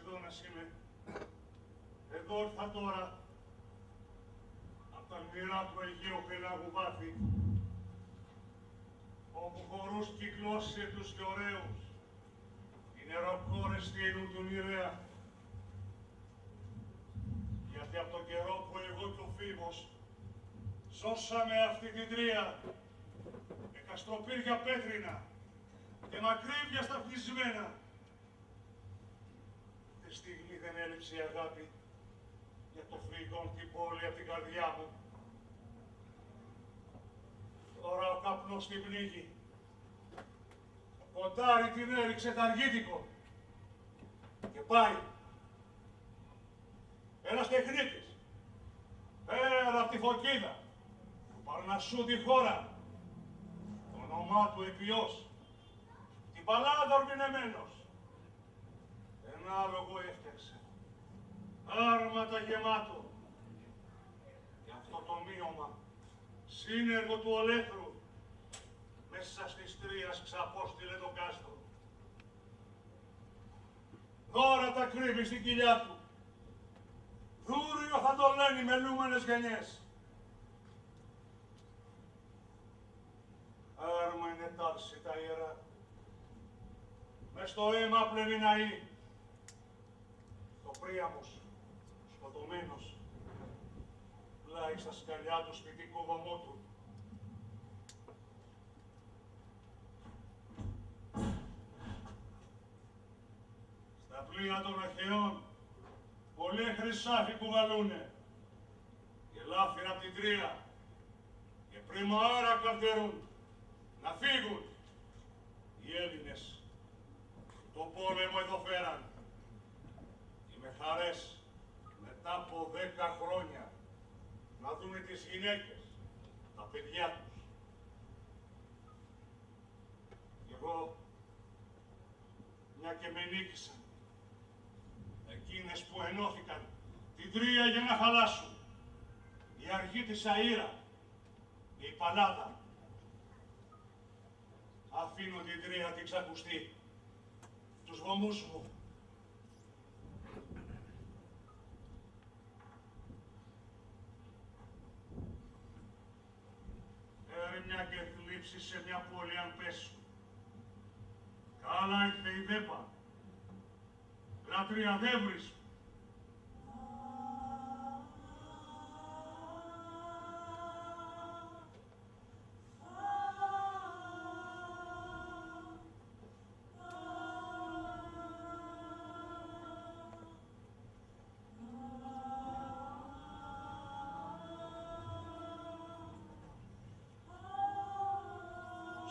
Μακεδόνας είμαι. Εδώ ήρθα τώρα, απ' τα αλμυρά του Αιγαίου πελάγου βάθη, όπου χορούς κυκλώσε τους και ωραίους, οι νεροκόρες στείλουν του Νηρέα. Γιατί από τον καιρό που εγώ και ο Φήμος σώσαμε αυτή την τρία, με καστροπύρια πέτρινα και μακρύβια σταφνισμένα, τη στιγμή δεν έλειψε η αγάπη για το φρυγόν την πόλη απ' την καρδιά μου. Τώρα ο καπνός την πνίγει. Το κοντάρι την έριξε ταργίτικο και πάει. Ένας τεχνίτης, πέρα απ' τη Φωκίδα, του Παρνασσού τη χώρα, το όνομά του Επιός, την παλάδα ορμηνεμένος, ένα άλογο έφτιαξε, άρματα γεμάτο, και αυτό το μείωμα, σύνεργο του ολέθρου, μέσα στις τρίας ξαπόστειλε το κάστρο. Δώρα τα κρύβει στην κοιλιά του. Δούριο θα το λένε οι μελούμενες γενιές. Άρμα είναι τάρση τα ιερά. Μες στο αίμα πλένει ναή. Το Πρίαμος, σκοτωμένος, πλάι στα σκαλιά του σπιτικού βωμού του. Στα πλοία των Αχαιών, πολλοί χρυσάφοι που βαλούνε, και λάφυρα απ' την τρία, και πριμοάρα καρτερούν, να φύγουν οι Έλληνες το πόλεμο εδώ φέραν. Και με χαρές, μετά από 10 χρόνια, να δούνε τις γυναίκες, τα παιδιά τους. Κι εγώ, μια και με νίκησαν, εκείνες που ενώθηκαν την τρία για να χαλάσουν, η αρχή της Αΐρα και η Παλάδα, αφήνω την τρία την ξακουστεί, τους βωμούς μου. Μια και θλίψη σε μια πόλη αν πέσουν. Καλά ήρθε η Δέπα. Λάτρια δεν βρίσκω.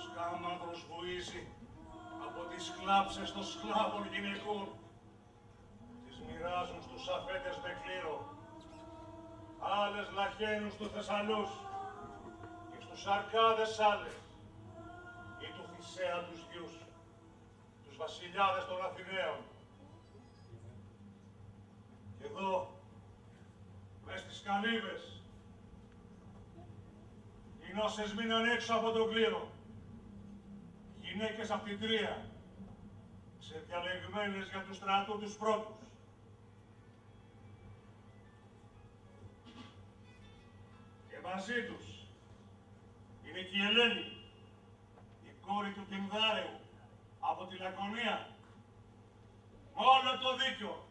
Σκάμαδρος βουίζει από τις κλάψες των σκλάβων γυναικών. Τις μοιράζουν στους αφέντες με κλήρο. Άλλες λαχαίνουν στους Θεσσαλούς και στους Αρκάδες άλλες, ή του Θησέα τους γιους, τους βασιλιάδες των Αθηναίων. Και εδώ, μες στις καλύβες, οι νόσες μείναν έξω από τον κλήρο. Γυναίκες απ' την τρία, ξεδιαλεγμένες για τους στρατού τους πρώτους. Και μαζί τους είναι και η Ελένη, η κόρη του Τινδάρεου, από τη Λακωνία. Όλο το δίκιο,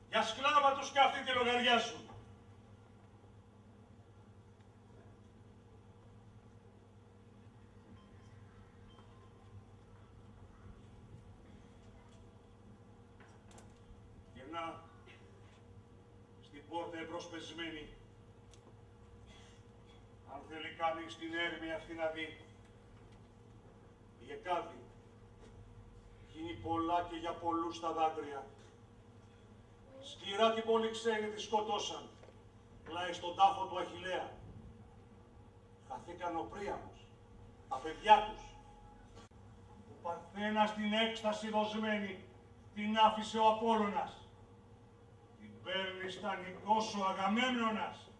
για σκλάβα τους κι αυτή τη λογαριά σου. Στην πόρτα εμπροσπεσμένη, αν θέλει κανείς την έρημη αυτή να δει, η Εκάδη γίνει πολλά και για πολλούς τα δάκρυα. Σκληρά την πόλη ξένοι τη σκοτώσαν, πλάι στον τάφο του Αχιλλέα. Χαθήκαν ο Πρίαμος, τα παιδιά τους. Ο Παρθένας στην έκσταση δοσμένη την άφησε ο Απόλλωνας. Την παίρνει στανικός ο Αγαμέμνονας.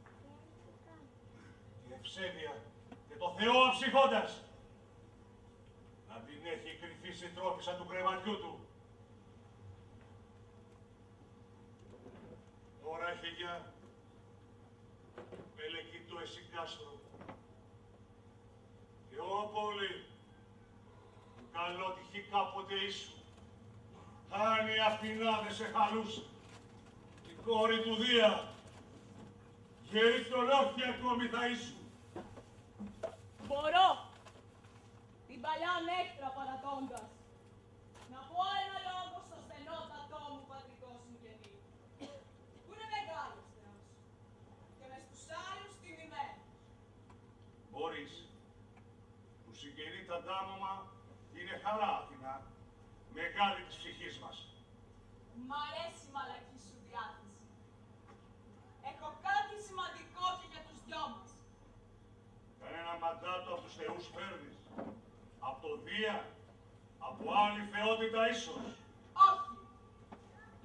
Και ευσέβεια και το Θεό αψυχώντας να την έχει κρυφή συντρόφισσα του κρεβατιού του. χεγιά, μελεκήτω εσύ κάστρο. Και ω πολύ, που καλότυχη κάποτε ήσου, αν η Αθηνά δεν σε χαλούσε, η κόρη του Δία, γερή ολόφια ακόμη θα ήσου. Μπορώ, την παλιά νέκτρα παρατώντας, να πω ένα λόγο στο στενότατό μου πατρικός μου γεννή, που είναι μεγάλος Θεός και μες τους άλλους τιμημένος. Μπορείς, που συγγενεί τα ντάμωμα, είναι χαρά Αθηνά, μεγάλη της ψυχής μας. Μ' αρέσει η μαλακή σου διάθεση. Έχω κάτι σημαντικό και για τους δυο μας. Κανένα μαντάτο από τους θεούς φέρνεις, από το Δία, από άλλη θεότητα ίσως. Όχι.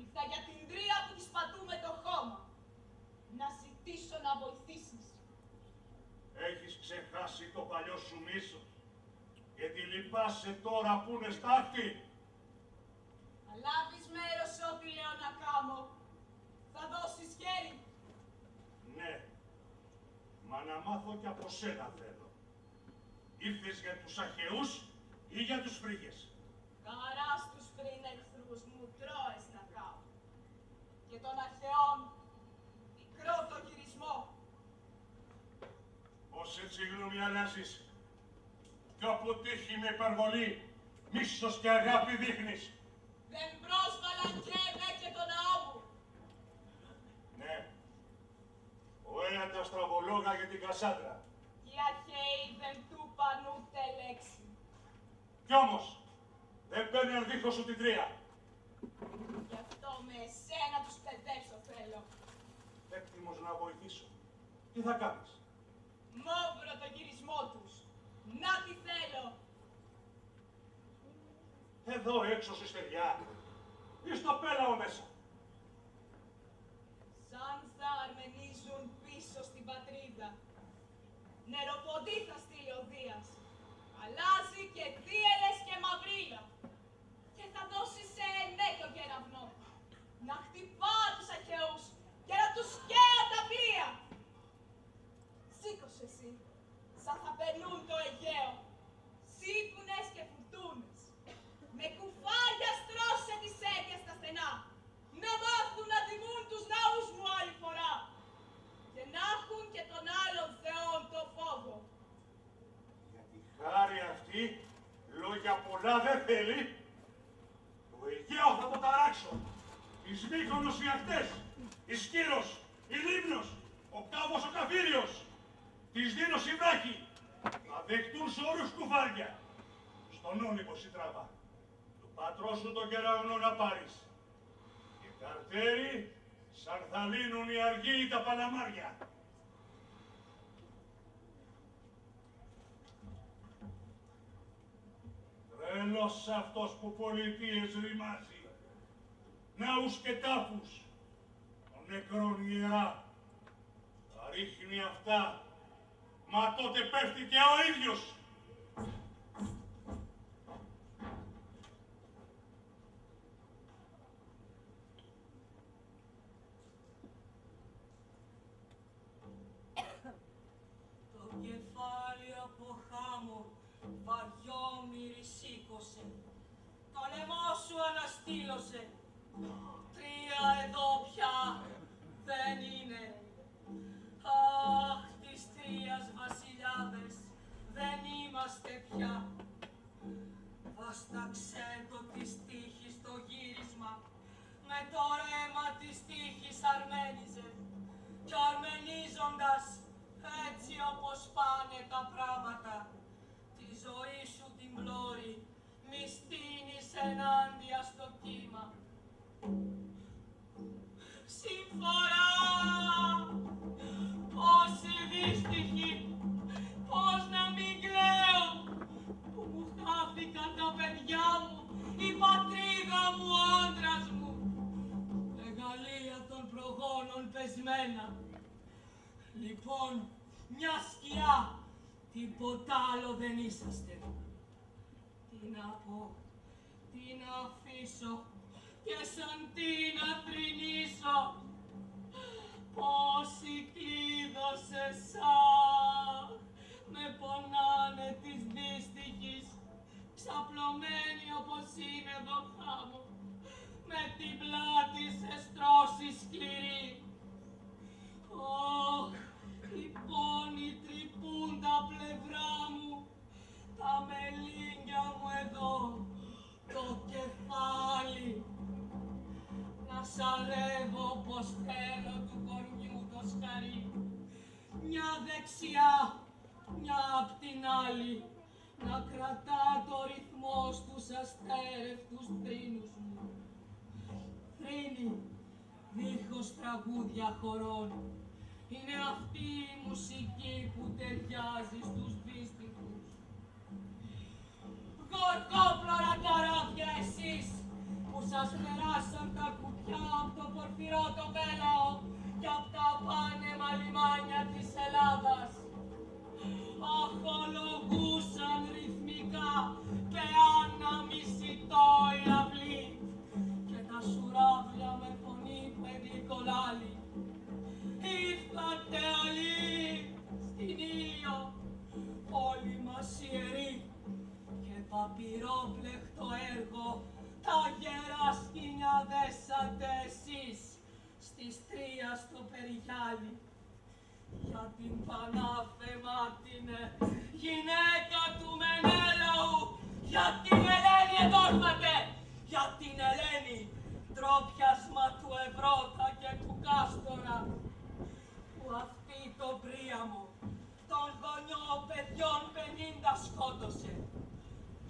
Ήρθα για την τρία που της πατούμε το χώμα. Να ζητήσω να βοηθήσεις. Έχεις ξεχάσει το παλιό σου μίσος και τη λυπάσαι τώρα που είναι στάχτη. Θα λάβεις μέρος σε ό,τι λέω να κάνω. Θα δώσεις χέρι. Ναι, μα να μάθω κι από σένα θέλω. Ήρθες για τους Αχαιούς ή για τους Φρίγες. Καρά στους πριν εχθρούς μου τρώες να κάνω. Και των Αχαιών μικρό το γυρισμό. Ως έτσι γνώμη αλλάζεις κι όπου τύχει με υπερβολή, μίσος και αγάπη δείχνεις. Δεν πρόσβαλα και το ναό μου. Ναι, ο έρωτας στραβολόγα για την Κασάντρα. Οι Αχαιοί δεν του είπαν ούτε λέξη. Κι όμως, δεν παίρνει αντίχω σου την τρία. Γι' αυτό με εσένα τους παιδεύσω θέλω. Έτοιμος να βοηθήσω. Τι θα κάνεις. Μόβρο το γυρισμό τους. Να τι θέλω. Εδώ έξω στη στεριά ή στο πέλαο μέσα. Σαν θα αρμενίζουν πίσω στην πατρίδα. Νεροποντή θα στείλει ο Δίας. Αλλάζει και θύελες και μαυρίλα. Και θα δώσει σε ενέτο κεραυνό. Να χτυπά τους Αχαιούς και να τους σκαία τα πλοία. Σήκωσε εσύ, σαν θα περνούν το Αιγαίο. Σύμφωνες και φουρτούνες. Με κουφάρια στρώσε τις αίτιες στα στενά. Να μάθουν να τιμούν τους ναούς μου άλλη φορά. Και να έχουν και των άλλων θεών το φόβο. Για τη χάρη αυτή, λόγια πολλά δεν θέλει. Το Αιγαίο θα το ταράξω. Εις Μύκονος οι ακτές, η Σκύρος, η Λίμνος, ο Κάβος ο Καφύριος, της Δίνος η Βράχη, θα δεχτούν σωρούς κουφάρια. Στον όνυπο η τράβα, του πατρός σου τον κεραυνό να πάρεις. Και καρτέρι, σαν θα λύνουν οι αργοί τα παλαμάρια. Τρελός αυτός που πολιτείες ρημάζει, ναούς και τάφους, των νεκρών ιερά, τα ρίχνει αυτά, μα τότε πέφτει και ο ίδιος. Το κεφάλι από χάμω βαριό μυρισήκωσε. Το λαιμό σου αναστήλωσε. Τρία εδώ πια δεν είναι. Αχ, της τρίας βασιλιάδες δεν είμαστε πια. Βάσταξε το της τύχης το γύρισμα. Με το ρέμα της τύχης αρμένιζε. Κι αρμενίζοντας έτσι όπως πάνε τα πράγματα, τη ζωή σου την πλώρη μη στείνεις ενάντια στο κύμα. Συμφορά! Πόσοι δύστιχοι, πώς να μην κλαίω, που μου χάθηκαν τα παιδιά μου, η πατρίδα μου, ο άντρας μου, μεγαλεία των προγόνων πεσμένα. Λοιπόν, μια σκιά, τίποτα άλλο δεν είσαστε. Τι να πω, τι να αφήσω και σαν τι να θρηνήσω. Χορεύω πως θέλω του κορμιού το σκαρί. Μια δεξιά, μια απ' την άλλη, να κρατά το ρυθμό στους αστέρευτους θρήνους μου. Θρήνοι, δίχως τραγούδια χορών, είναι αυτή η μουσική που ταιριάζει στους δύστιχους. Γοργόπλωρα καράβια εσείς, που σας περάσαν τα κουπιά απ' το πορφυρό το πέλαο και απ' τα πάνεμα λιμάνια της Ελλάδας. Αχολογούσαν ρυθμικά και αναμισητό η αυλή και τα σουράβλια με φωνή παιδικολάλη. Ήρθατε όλοι στην Ήλιο, όλοι μας ιεροί, και παπυρόπλεκτο έργο τα γερά σκοινιά δέσατε εσείς στις 3 στο Περιγιάλι. Για την Πανάθεμάτινε γυναίκα του Μενέλαου, για την Ελένη εντόρφατε, για την Ελένη τρόπιασμα του Ευρώτα και του Κάστορα, που αυτή το Πρίαμο των γονιών παιδιών 50 σκότωσε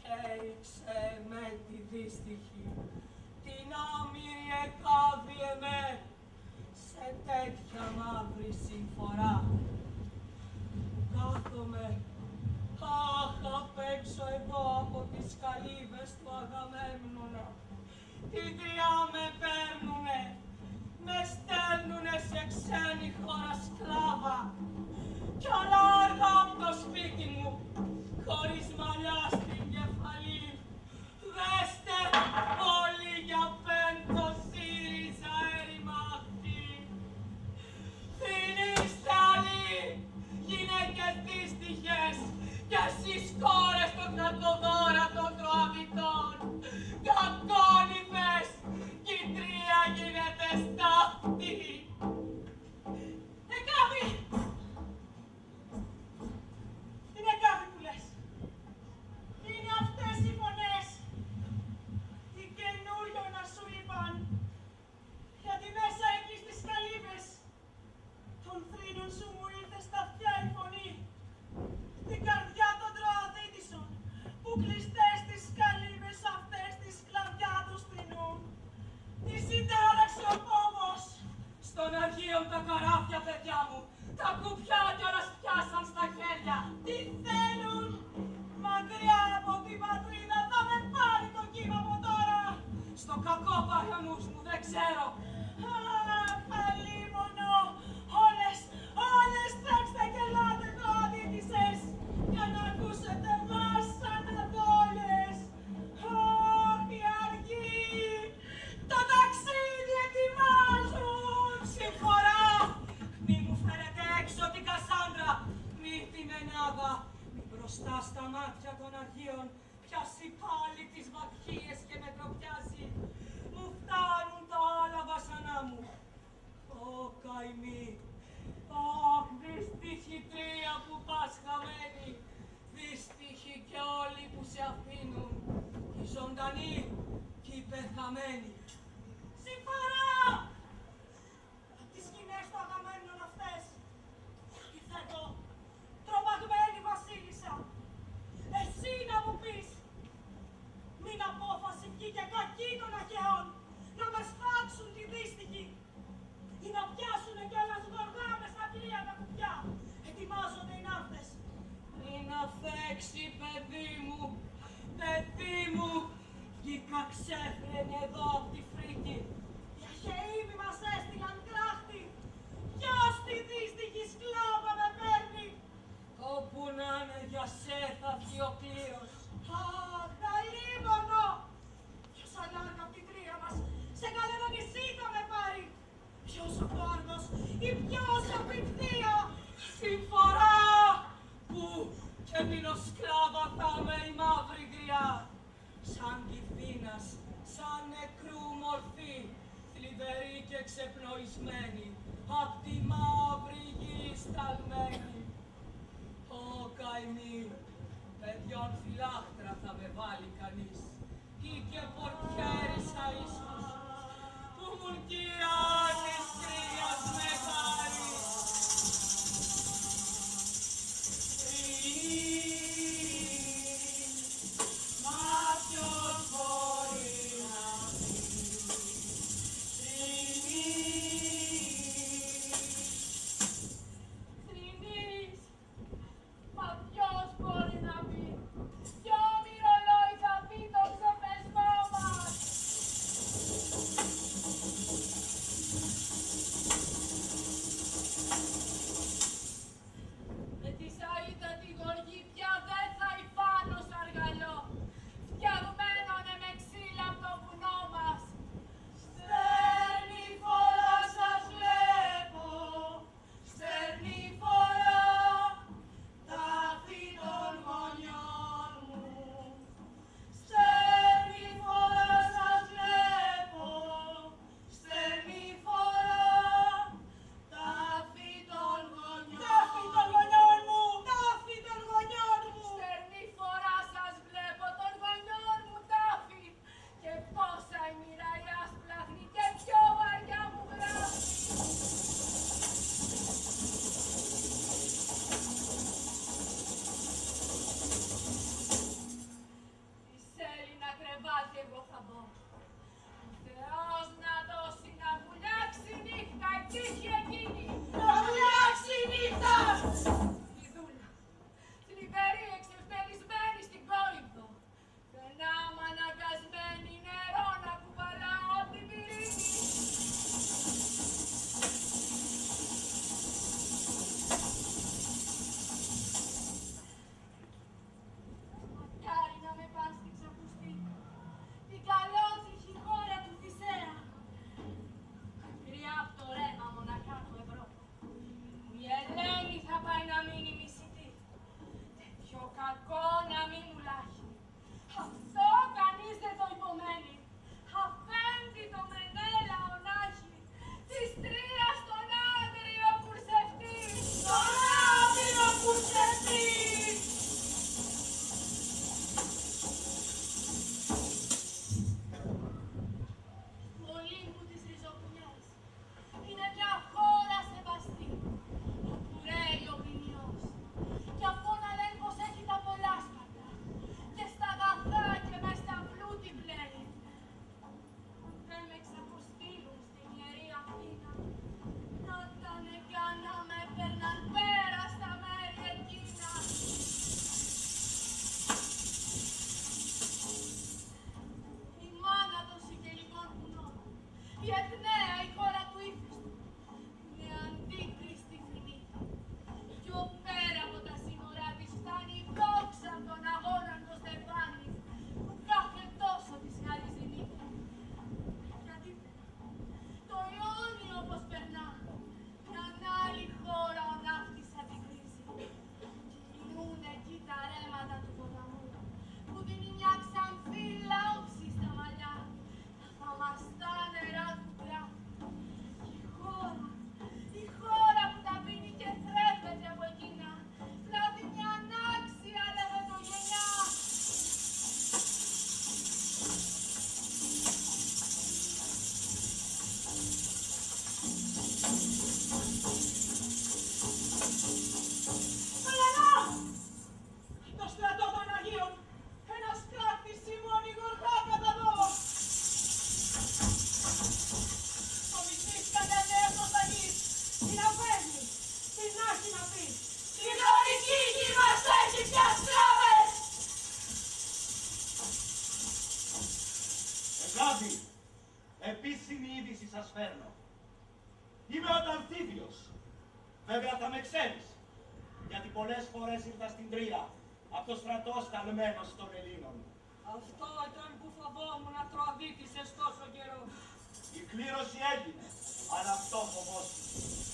και έριξε με τη δύστιχη την άμυρη εκάβη εμέ σε τέτοια μαύρη συμφορά. Κάθομαι, αχ, απ' έξω εδώ από τις καλύβες του Αγαμέμνονα. Την Τριά με παίρνουνε, με στέλνουνε σε ξένη χώρα σκλάβα κι άλλα αργά απ' το σπίτι μου, χωρίς μαλλιά στην κεφαλή. Δέστε όλοι για πέντο ΣΥΡΙΖΑ έρημα αυτή. Θρηνείστε άλλοι, γυναίκες δύστιχες, κι εσείς κόρες των κακοδόρα των Τροαβητών. Κακόνυφες, κι η Τρία γίνεται στάχτη. Εκάβη! Είναι Εκάβη που λες. Είναι αυτές οι φωνές. Τι καινούριο να σου είπαν. Γιατί μέσα εκεί στις καλύβες των θρήνων σου μου ήρθε στα αυτιά η φωνή. Την καρδιά των Τροαδίτισσων που κλειστές στις καλύβες αυτές τη σκλαβιά του θρηνούν. Τη συντάραξε ο φόβος. Στον Αγίον τα καράβια, παιδιά μου, τα κουπιά κιόλας πιάσαν στα χέρια. Τι θέλουν, μακριά από την πατρίδα θα με πάρει το κύμα από τώρα. Στο κακό πάει ο νους μου, δεν ξέρω. Αλίμονο, όλες τρέξτε και ελάτε Τροαδίτισσες για να ακούσετε μας Ανατόλες. Αχ, οι αργοί, το ταξίδι ετοιμάζουν. Συμφορά! Μη μου φέρετε έξω την Κασάνδρα, μη τη Μενάδα, μη μπροστά στα μάτια των Αγίων πιάσει πάλι τις βαθιές και με τροπιάζει. Μου φτάνουν τα άλλα βασανά μου. Ω καημή, αχ, δυστυχή Τρία που πας χαμένη, δυστυχή και όλοι που σε αφήνουν, οι ζωντανοί και οι πεθαμένοι. Συμφορά! Απ' τις σκηνές του Αγαμέμνων αυτές ήρθα εγώ, τρομαγμένη βασίλισσα. Εσύ να μου πεις, μην απόφαση βγήκε κακή των Αχαιών να με σφάξουν τη δύστιχη ή να πιάσουνε κιόλας γοργά μες στα πλοία τα κουπιά. Ετοιμάζονται οι ναύτες. Πριν αφέξει, παιδί μου, βγήκα ξέφρενη εδώ απ' τη Φρίκη. Οι Αχαιοί μη μας έστειλαν κράχτη. Ποιος τη δύστιχη σκλάβα με παίρνει. Όπου να είναι για σε θα βγει ο κλήρος. Αχ, τα λίμωνο! Ποιος αλάρκα απ' την Τρία μας σε κανένα νησί θα με πάρει. Ποιος ο Κόρδος ή ποιος απ' την Θεία. Συμφορά! Που και μείνω σκλάβα θα με η μαύρη γριά. Σαν κυφήνας, σαν νεκρού μορφή, θλιβερή και ξεπνοισμένη, απ' τη μαύρη γη σταλμένη. Ω καημή, παιδιών φυλάχτρα θα με βάλει κανείς, ή και πορτιέρης αΐσμος, που μου ζουν κυρά της Τρίας μεγάλης. Μα ποιος μπορεί να πει Τρινής, μα ποιος μπορεί να πει, ποιο μυρολόι θα πει το ξεπεσμό μας. Με τη σαΐτα τη γοργή πια δεν θα υφάνω σαργαλιό, φτιαγμένονε με ξύλα απ' το βουνό μας. Στέρνη φορά σας βλέπω, στέρνη φορά, τάφη των γονιών μου. Στέρνη φορά σας βλέπω, στέρνη φορά, τάφη των γονιών. Τάφη των γονιών μου! Τάφη των γονιών μου! Στέρνη φορά σας βλέπω των γονιών μου τάφη, και πόσα η μοίρα η άσπλαχνη και πιο βαριά μου γράφει. Της Έλληνα κρεβάτι εγώ θα μπω. Ο Θεός να δώσει να βουλιάξει νύχτα η τύχη εκείνη. Να βουλιάξει νύχτα! Η Δούλα, θλιβερή εξευτελισμένη στην κόρυφο. Δεν άμα αναγκασμένη νερό να κουβαλάω απ' την πυρήνη. Μακάρι να με πας στην ξαπουστή, την καλότυχη χώρα του Θησέα. Μακριά απ' το ρέμα μοναχά του Ευρώπη, που η Ελένη θα πάει να μείνει μισητή. Τέτοιο κακό να μην μου λάχει. Αυτό κανείς δεν το υπομένει. Αφέντη το Μενέλα ονάχει, της Τρίας τον άγριο κουρσευτή. Τον άγριο κουρσευτή! Ολύμπου της Ριζοκουνιάς είναι μια χώρα σεβαστή, όπου ρέει ο ποινιός, κι αυτό να λένε πως έχει τα πολλά σπατά, και στα αγαθά και μες στα πλούτη πλέει. Δεν με ξαποστείλουν στην Ιερή Αθήνα, να ήταν καν να με έπαιρναν πέρα στα μέρη εκείνα. Η μάνα των σικελικών βουνών, η Εθνέα, η χώρα του ύφεστου, είναι αντίκριστη Φινίκη. Πιο πέρα από τα σύνορά της φτάνει η δόξα των αγώνων των Στεφάνη, που κάθε τόσο της χαρίζει νύχτα. Και αντίθετα, το Ιόνιο όπως περνά, μιαν άλλη χώρα ο ναύτης αντικρίζει. Και κινούν εκεί τα ρέματα του ποταμού, που δίνει μια ξανθή λάμψη στα μαλλιά, τα θαμαστά νερά του κράτου. Και η χώρα που τα πίνει και θρέφεται από εκείνα, πλάθει μια ανάξια λεβετογενιά. Ελένα! Το στρατό των Αγίων, ένας κράτης Σιμώνη γοργά κατά δω. Το μισής κατανέας ως Αγής, την αφέρνει, την άχει να πει. Η δωρική γη μας έχει πια σκλάβες! Εγάδη, επίσημη είδηση σας φέρνω. Είμαι ο Ταλθίδιος. Βέβαια θα με ξέρεις, γιατί πολλές φορές ήρθα στην Τρία, από το στρατό σταλμένος των Ελλήνων. Αυτό ήταν που φοβόμουν να τραβήτησες τόσο καιρό. Η κλήρωση έγινε, αλλά αυτό φοβόσουν.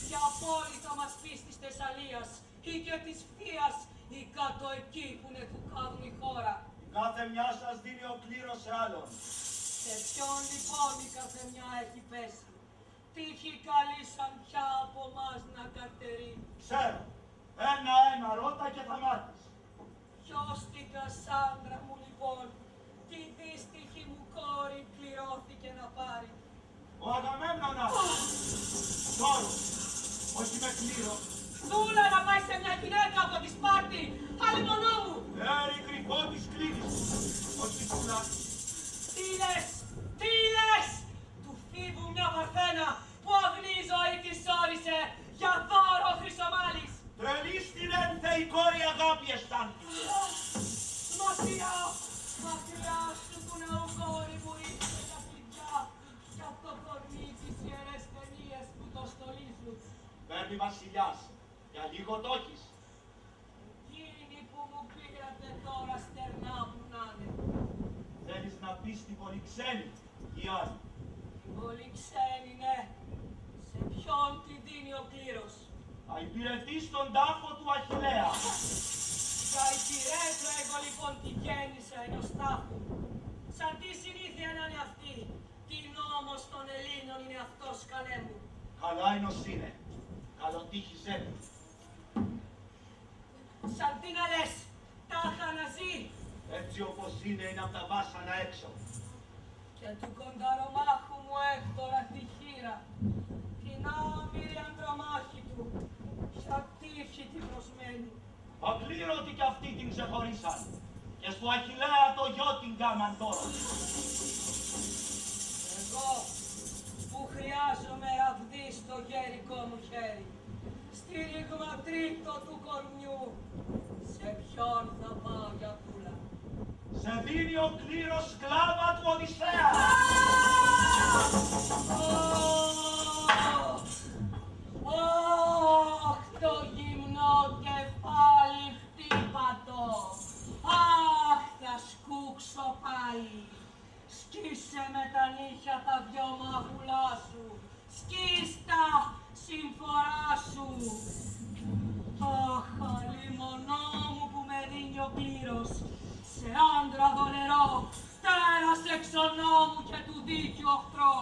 Ποια πόλη θα μας πεις της Θεσσαλίας ή και της Φθίας ή κάτω εκεί που είναι του κάδου η χώρα. Η κάθε μια σας δίνει ο κλήρος σε άλλον. Σε ποιον λοιπόν η κάθε μια έχει πέσει. Τύχη καλή σαν πια από μας να καρτερεί. Ξέρω, ένα-ένα ρώτα και θα μάθεις. Ποιος την Κασάνδρα μου λοιπόν, τη δύστιχη μου κόρη κληρώθηκε να πάρει. Ο Αγαμέμνονας. Δώρο. Όχι με κλήρο. Δούλα να πάει σε μια γυναίκα από τη Σπάρτη. Αλλημονό μου. Έρη κρυφό της κλίνης. Όχι πουλά. Τι λες. Του φίβου μια παρθένα που αγνή ζωή της όρισε για δώρο Χρυσομάλης. Τρελή στην ένθεη κόρη αγάπη αισθάντη. Μακριά σου του νεού κόρη που ήρθε τα κλειδιά κι απ' το κορμί τις ιερές ταινίες που το στολίζουν. Παίρνει βασιλιάς. Για λίγο το έχεις. Εκείνοι που μου πήρατε τώρα στερνά που να είναι. Θέλεις να πεις την Πολυξένη ή άλλη. Την Πολυξένη, ναι. Σε ποιον τη δίνει ο κλήρος. Θα υπηρετείς τον τάφο του Αχιλλέα. Θα υπηρέτω εγώ λοιπόν τη γέννησα ενός τάφου. Σαν τι συνήθεια να είναι αυτή, τι νόμος των Ελλήνων είναι αυτός καλέ μου. Καλά είναι ως είναι. Καλοτύχησέ του. Σαν τι να λες, τάχα να ζει. Έτσι όπως είναι απ' τα βάσανα έξω. Και του κονταρομάχου μου Έκτορα τη χείρα, την άμυρη αντρομάχη του, ποια τύχη την προσμένη. Ακλήρωτοι κι αυτοί την ξεχωρίσαν. Και στο Αχιλλέα το γιο την κάμαν τώρα. Εγώ που χρειάζομαι ραβδί στο γέρικο μου χέρι, στήριγμα τρίτο του κορμιού, σε ποιον θα πάω για δούλα. Σε δίνει ο κλήρος σκλάβα του Οδυσσέα. Αχ, το γυμνό κεφάλι χτύπατο. Αχ, θα σκούξω πάλι. Σκίσε με τα νύχια τα δυο μαγουλά σου. Σκίστα, συμφορά σου. Αχ, αλλημονό μου που με δίνει ο κλήρος. Σε άντρα δολερό, τέρας εξονόμου και του δίκαιου οχτρό.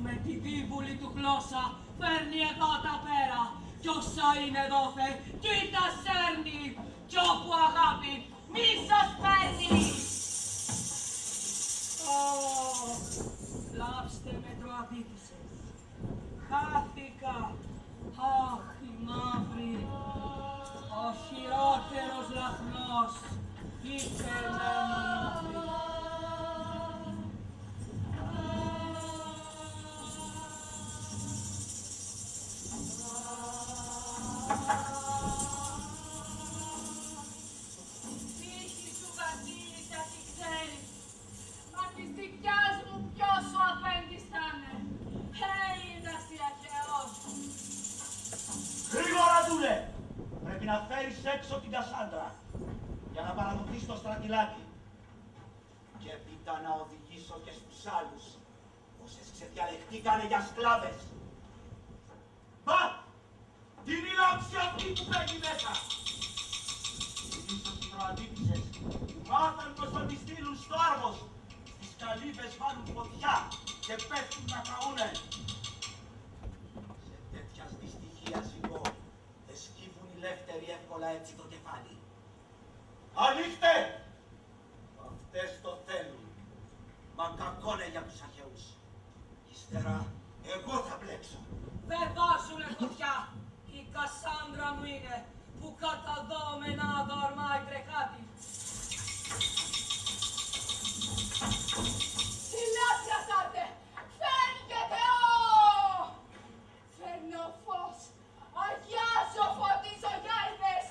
Με τη δίβουλη του γλώσσα φέρνει εδώ τα πέρα. Κι όσα είναι δόθε, κοίτα σέρνει. Κι όπου αγάπη, μη σας παίρνει. Λάψτε με τροαδίτησες. Χάθηκα. Αχ, η μαύρη. Ο χειρότερος λαχνός. Είχε εμένα. Τύχη σου βασίλισσα τι ξέρεις, μα της δικιάς μου ποιος ο αφέντης θα είναι. Έλληνας η Αχαιός. Γρήγορα δούλε! Πρέπει να φέρεις έξω την Κασάντρα για να παραδοθείς στο στρατιλάτι. Και έπειτα να οδηγήσω και στους άλλους όσες ξεδιαλεχτήκανε για σκλάβες. Μπα! Την ήλαψη αυτή που παίρνει μέσα! Ίσως οι Τροαδίτησες μάθαν πως θα τη στείλουν στο Άργος. Στις καλύβες βάλουν φωτιά και πέφτουν να καούνε. Σε τέτοιας δυστυχίας ζυγό δεν σκύβουν οι λεύτεροι εύκολα έτσι το κεφάλι. Ανοίχτε! Αυτές το θέλουν. Μα κακόνε για τους Αχαιούς. Ύστερα εγώ θα μπλέξω. Δεν βάζουνε φωτιά. Η Κασάνδρα μου είναι που καταδόμενα δορμάει τρεχάτη. Συλλάσιασατε! Φέρνει και Θεό! Φέρνω φως! Αγιάζω, φωτίζω γιάιδες!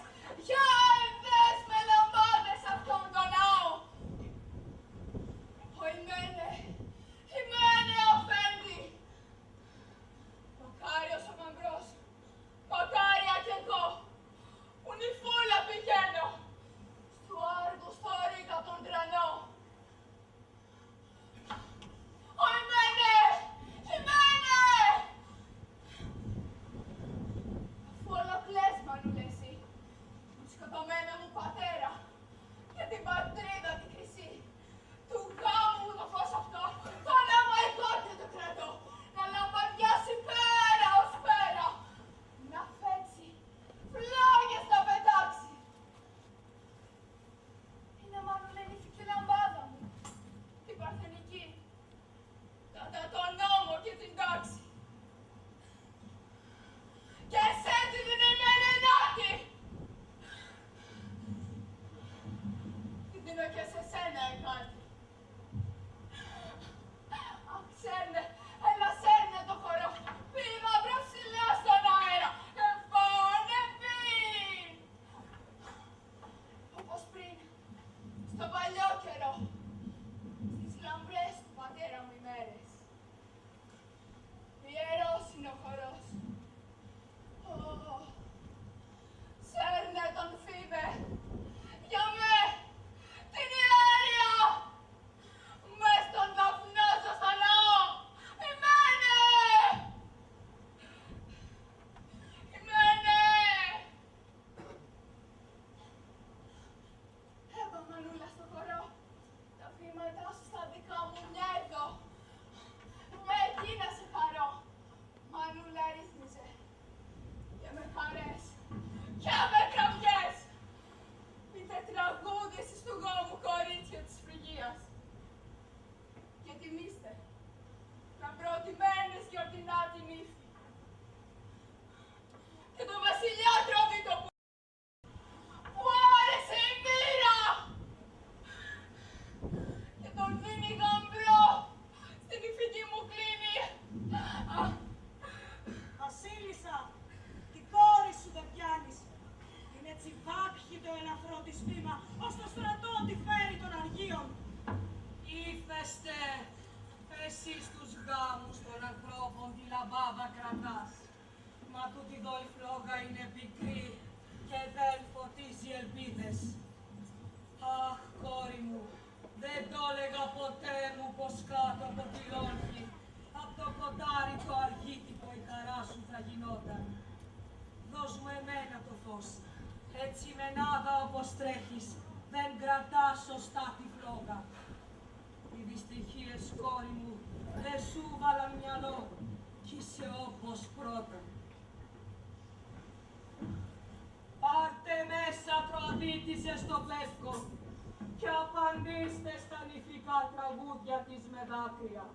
Γιάιδες με λαμπάδες αυτόν τον ναό! Ο Ιμένε αφέντη! Μακάριος ο μαμπρός! Μακάρια κι εγώ! Ουνιφούλα πηγαίνω! Στου έτσι βάπχει το ελαφρό της βήμα, ως το στρατό τη φέρει των αργίων. Ήφεστε, εσείς τους γάμους των ανθρώπων τη λαμπάδα κρατάς. Μα τούτη εδώ η φλόγα είναι πικρή και δεν φωτίζει ελπίδες. Αχ, κόρη μου, δεν το έλεγα ποτέ μου πως κάτω από τη λόγχη, απ' το κοντάρι το αργίτικο η χαρά σου θα γινόταν. Δώσ' μου εμένα το φως, έτσι μενάδα όπως τρέχεις, δεν κρατάς σωστά τη φλόγα. Οι δυστυχίες, κόρη μου, δεν σου βάλαν μυαλό κι είσαι όπως πρώτα. Πάρτε μέσα προαδίτησε στο πεύκο και απαντήστε στα νηφικά τραγούδια της με δάκρυα.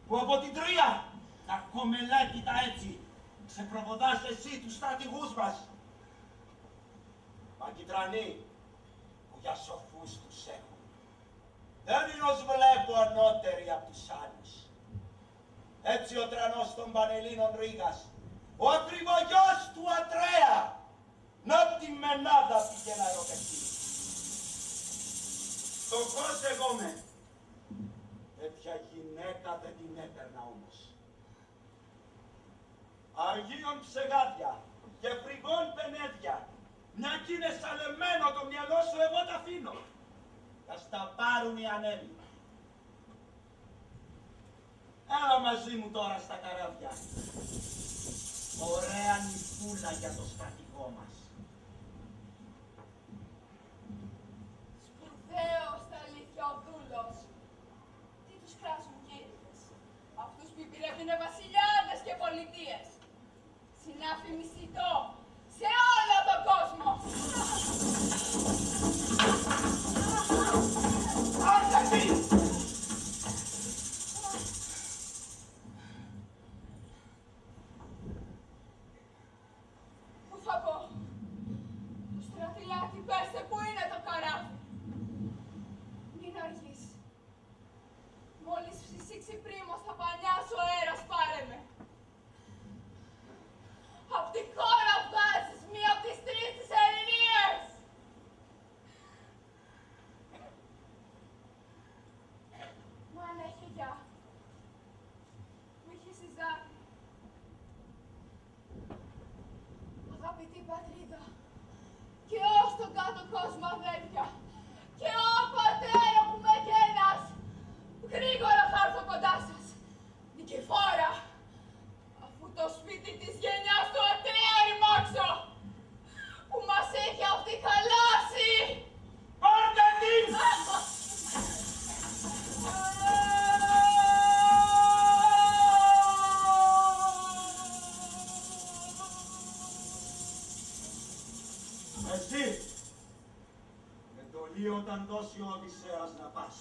Που από την Τρία τα κομμελέκητα έτσι ξεπροβοδάς εσύ τους στρατηγούς μας. Μαγκητρανοί που για σοφούς τους έχουν. Δεν είναι ως βλέπω ανώτεροι απ' τους άλλους. Έτσι ο τρανός των Πανελλήνων Ρήγας, ο ακριβογιός του Ατρέα, να τη μενάδα πήγε να ερωτευτεί. Φτωχός εγώ με. Τέτοια γυναίκα δεν την έπαιρνα όμως. Αργίων ψεγάδια και φρυγών πενέδια, μια κι είναι σαλεμένο το μυαλό σου, εγώ τα αφήνω. Θα στα πάρουν οι ανέμοι. Έλα μαζί μου τώρα στα καράβια. Ωραία νυφούλα για το στρατηγό μας. Σπουδαίος στα αλήθεια ο δούλος. Τι τους κράζουν κύριες, αυτούς που υπηρετούνε βασιλιάδες και πολιτείες. Συνάφη μισητό σε όλο τον κόσμο. Άρχατη! Πού θα πω, το στρατηλάτι πέστε που είναι το καράβι. Μην αργείς. Μόλις φυσήξει πρίμος θα πανιάσει ο αέρας, πάρε με. Απ' τη χώρα βγάζεις μία από τις τρεις της Ελληνίας. Μάνα έχει γεια. Μη χύσεις δάκρυ. Αγαπητή πατρίδα, και ως τον κάτω κόσμο αδέρφια, και ω πατέρα που με γένας, γρήγορα θα έρθω κοντά σας, Νικηφόρα, αφού το σπίτι της γενιάς του Ατρέα ρημάξω, που μας έχει αυτή χαλάσει. Πάρτε την! όταν δώσει ο Οδυσσέας να πας.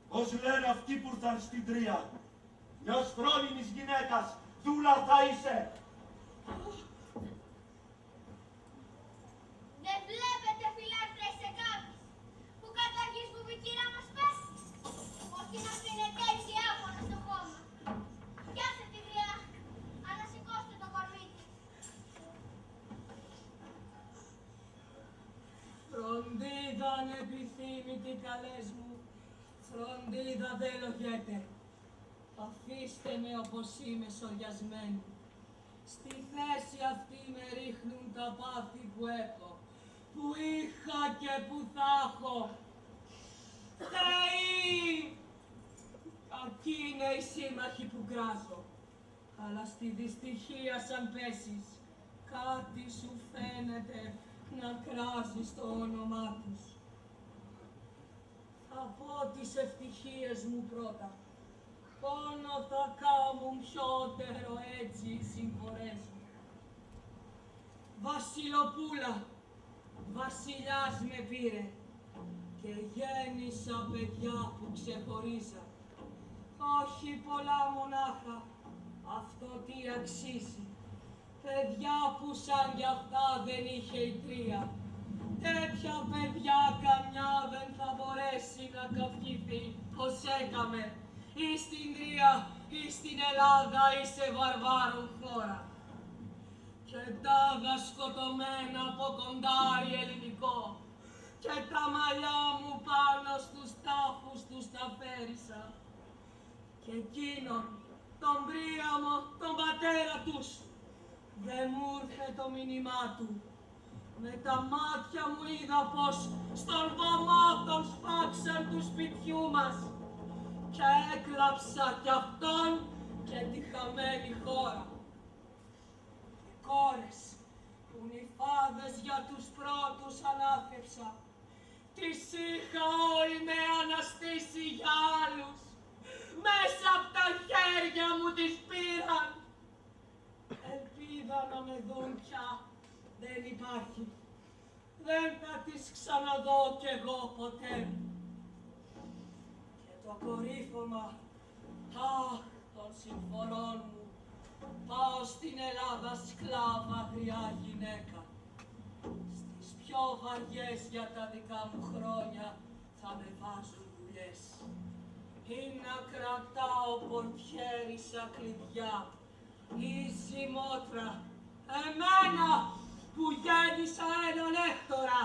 Ως λένε αυτοί που ήρθαν στην Τρία, μιας φρόνιμης γυναίκας δούλα θα είσαι. Δεν βλέπετε, φυλάκτρα Ισεκάβης, που καταγείς βουβικήρα μας πες, πως την αφήνετε έτσι άφωνα στο χώμα. Πιάστε τη γριά, ανασηκώστε το κορμί της. Φροντίδα ανεπιθύμητη καλές μου, φροντίδα δεν λογέται. Αφήστε με όπως είμαι σοριασμένη. Στη θέση αυτή με ρίχνουν τα πάθη που έχω, που είχα και που θα έχω. Θεοί! Ακεί είναι οι σύμμαχοι που κράζω, αλλά στη δυστυχία σαν πέσεις, κάτι σου φαίνεται να κράζει στο όνομά τους. Θα πω τις ευτυχίες μου πρώτα. Πόνο θα κάμουν πιότερο έτσι οι συμφορές μου. Βασιλοπούλα, βασιλιάς με πήρε και γέννησα παιδιά που ξεχωρίζα. Όχι πολλά μονάχα, αυτό τι αξίζει. Παιδιά που σαν κι αυτά δεν είχε η Τρία. Τέτοια παιδιά καμιά δεν θα μπορέσει να καυχηθεί πως έκαμε. Ή στην Τρία ή στην Ελλάδα ή σε βαρβάρων χώρα. Και τάδα σκοτωμένα από κοντάρι ελληνικό. Και τα μαλλιά μου πάνω στους τάφους τους τα φέρισα. Και εκείνον, τον Πρίαμο, τον πατέρα τους, δεν μου ήρθε το μήνυμά του. Με τα μάτια μου είδα πως στον βωμό τον σφάξαν του σπιτιού μας. Και έκλαψα κι αυτόν και τη χαμένη χώρα. Οι κόρες που νυφάδες για τους πρώτους ανάθεψα, τις είχα όλοι με αναστήσει για άλλους. Μέσα απ' τα χέρια μου τις πήραν. Ελπίδα να με δουν πια δεν υπάρχει. Δεν θα τις ξαναδώ κι εγώ ποτέ. Και το κορύφωμα, αχ, των συμφορών μου, πάω στην Ελλάδα σκλάβα αγριά γυναίκα. Στις πιο βαριές για τα δικά μου χρόνια θα με βάζουν δουλειές. Ή να κρατάω πορτιέρισα κλειδιά, ή ζυμότρα, εμένα που γέννησα έναν Έκτορα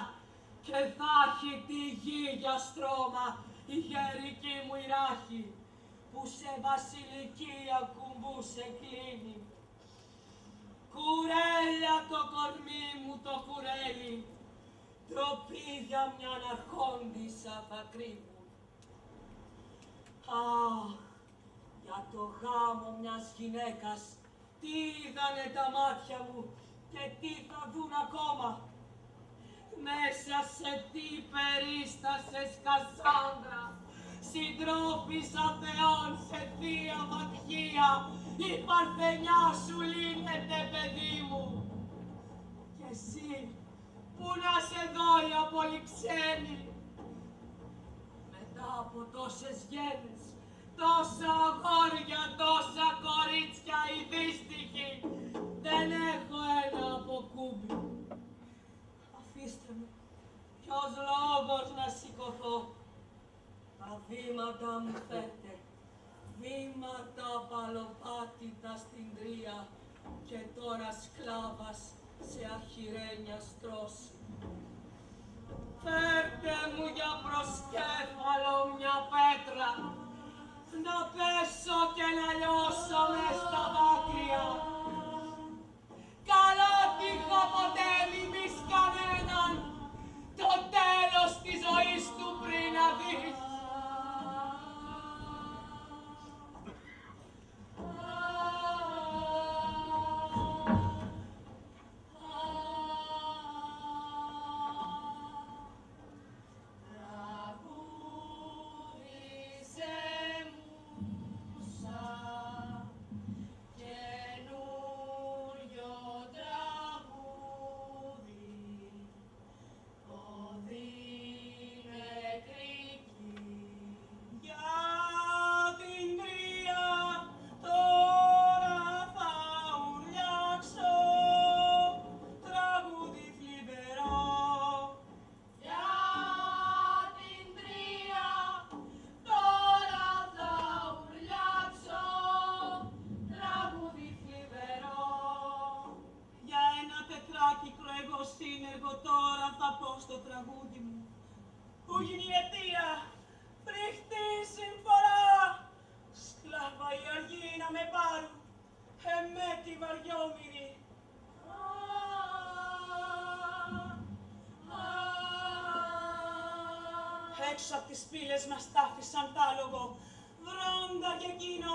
και θα έχει τη γη για στρώμα η γερική μου η ράχη που σε βασιλική ακουμπούσε κλείνει. Κουρέλια το κορμί μου το κουρέλι, ντροπή για μιαν αρχόντισσα θα κρύβουν. Αχ, για το γάμο μιας γυναίκας, τι είδανε τα μάτια μου και τι θα δουν ακόμα. Μέσα σε τι περίστασες, Κασάνδρα, συντρόφισσα θεών σε θεία ματχία, η παρθενιά σου λύνεται, παιδί μου. Και εσύ, που να σε δω η απολυξένη, μετά από τόσες γένες, τόσα αγόρια, τόσα κορίτσια, οι δύστιχοι, δεν έχω ένα αποκούμπι. Αφήστε με, ποιος λόγος να σηκωθώ. Τα βήματα μου φέρτε, βήματα παλοπάτητα στην Τρία και τώρα σκλάβας σε αχυρένια στρώση. Φέρτε μου για προσκέφαλο μια πέτρα, να πέσω και να λιώσω μες στα δάκρυα. Καλό τύχο ποτέ μη μπεις κανέναν, το τέλος της ζωής του πριν να δεις. που γίνει η αιτία, φρικτή συμφορά, σκλάβα οι αργοί να με πάρουν, εμέ τη βαριόμυρη. Έξω απ' τις πύλες μας τ' άφησαν τ' άλογο, βρόντα κι εκείνο,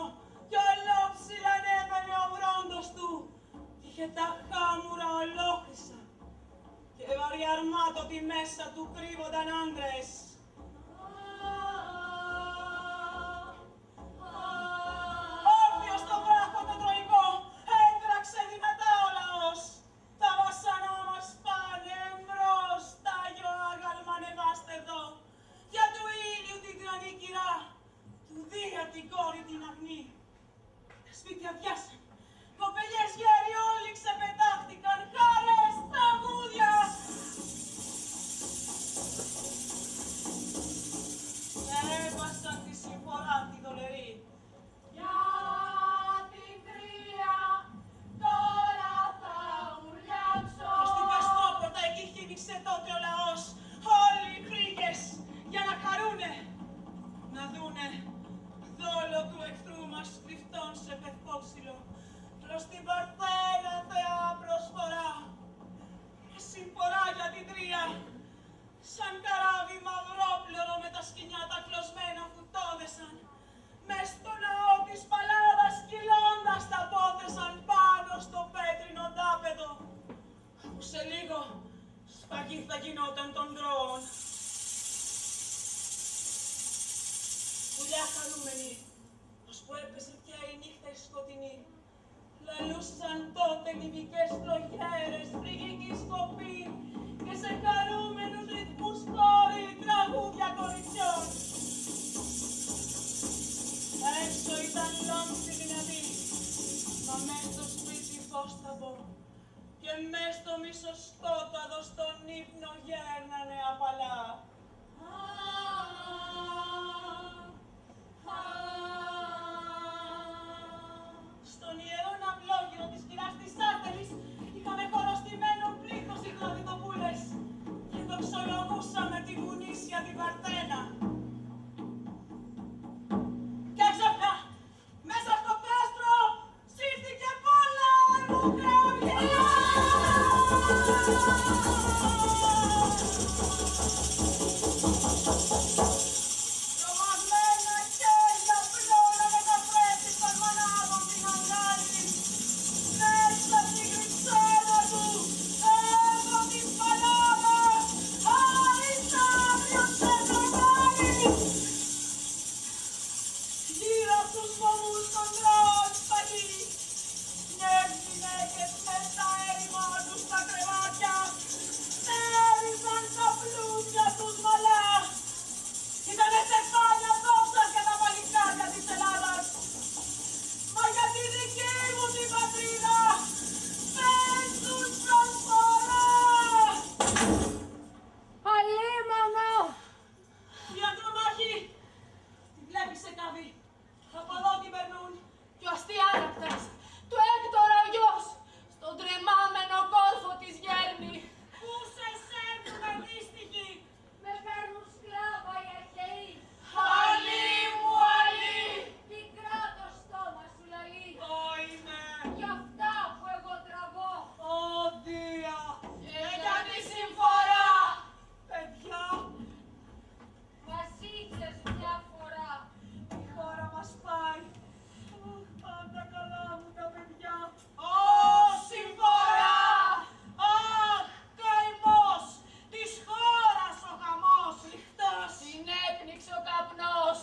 κι ολόψηλα ανέβαινε ο βρόντος του, είχε τα χάμουρα ολόχρυσα και βαριαρμάτωτοι μέσα του κρύβονταν άντρες. Όρθιος στο βράχο το τροϊκό, έτραξε δυνατά ο λαός. Τα βασανά μας πάνε εμπρός, τα γιο άγαλμα ανεβάστε εδώ. Για του ήλιου την τρανή κυρά, του Δία την κόρη την αγνή. Τα σπίτια βιάσαν, κοπελιές γέροι όλοι ξεπετάχτηκαν, χαρές, τραγούδια. Έβασαν τη συμφορά τη δολερή. Για την Τρία τώρα θα ουρλιάξω. Και στην Καστρόπορτα εκεί χύνηξε τότε ο λαός, όλοι οι φρίγες, για να χαρούνε, να δούνε δόλο του εχθρού μας κρυφτών σε πευκόξυλο, προς την Παρθένα θεά προσφορά. Συμφορά για την Τρία, σαν καράβι μαυρόπλωρο με τα σκοινιά τα κλωσμένα φουτόδεσαν, μες στο ναό της Παλάδας κυλώντας τα πόθεσαν πάνω στο πέτρινο τάπεδο, που σε λίγο σφαγή θα γινόταν των δρόων. Πουλιά χαρούμενοι, ως που έπαιζε πια η νύχτα η σκοτεινή, λαλούσαν τότε νηβικές φλογέρες, φρυγική σκοπή και σε χαρούμενους ρυθμούς χώροι τραγούδια κοριτσιών. Έξω ήταν λόμψη δυνατή, μα μες στο σπίτι πώς θα μπω, και μες στο μισοσκόταδο στον ύπνο γέρνανε απαλά. Στον ιερόν αυλόγυρο της κυράς της Άτελης είχαμε χωροστημένο πλήθος οι κλαδιτοπούλες και δοξολογούσαμε τη γουνίσια την Παρθένα. Και ξαφνά, μέσα στο κάστρο, σύρθηκε πολλά αργοκράβια. Τρομαγμένα χέρια πλώνανε τα φρέτη των μονάδων την αγκάλη. Μέσα στην κρυψένα του, έργο της Παλάδας, αριστάβριος σε τρομάρι. Γύρω απ' τους βωμούς των δρόμων σφαγή, νέες γυναίκες μες στα έρημα τους τα κρεβάτια, έριζαν τα πλούσια τους μαλλιά. Ήτανε στεφάνια δόξας για τα παλικάρια της Ελλάδας. Μα για τη δική μου την πατρίδα, πες τους προσφορά. Αλίμονο! Η Αντρομάχη, τη βλέπεις σε καβή. Από εδώ την περνούν. Κι ο αστιάραπτας, του Έκτορα ο γιος, στον τρεμάμενο κόρφο της γέρνη. Πού σε σέρνουνε δύστιχοι. Με παίρνουν σκλάβα οι αρχαίοι. Αλή μου, αλή. Πικρά το στόμα σου λαλεί. Όιμε. Κι αυτά που εγώ τραβώ. Ω Δία. Και για τη συμφορά. Παιδιά, Μας ήξες μια φορά. η χώρα μας πάει. Αχ, πάντα καλά μου τα παιδιά. Ω, συμφορά! Αχ, καημός! Της χώρας ο χαμός! Λιχτός! Συνέπνιξε ο καπνός.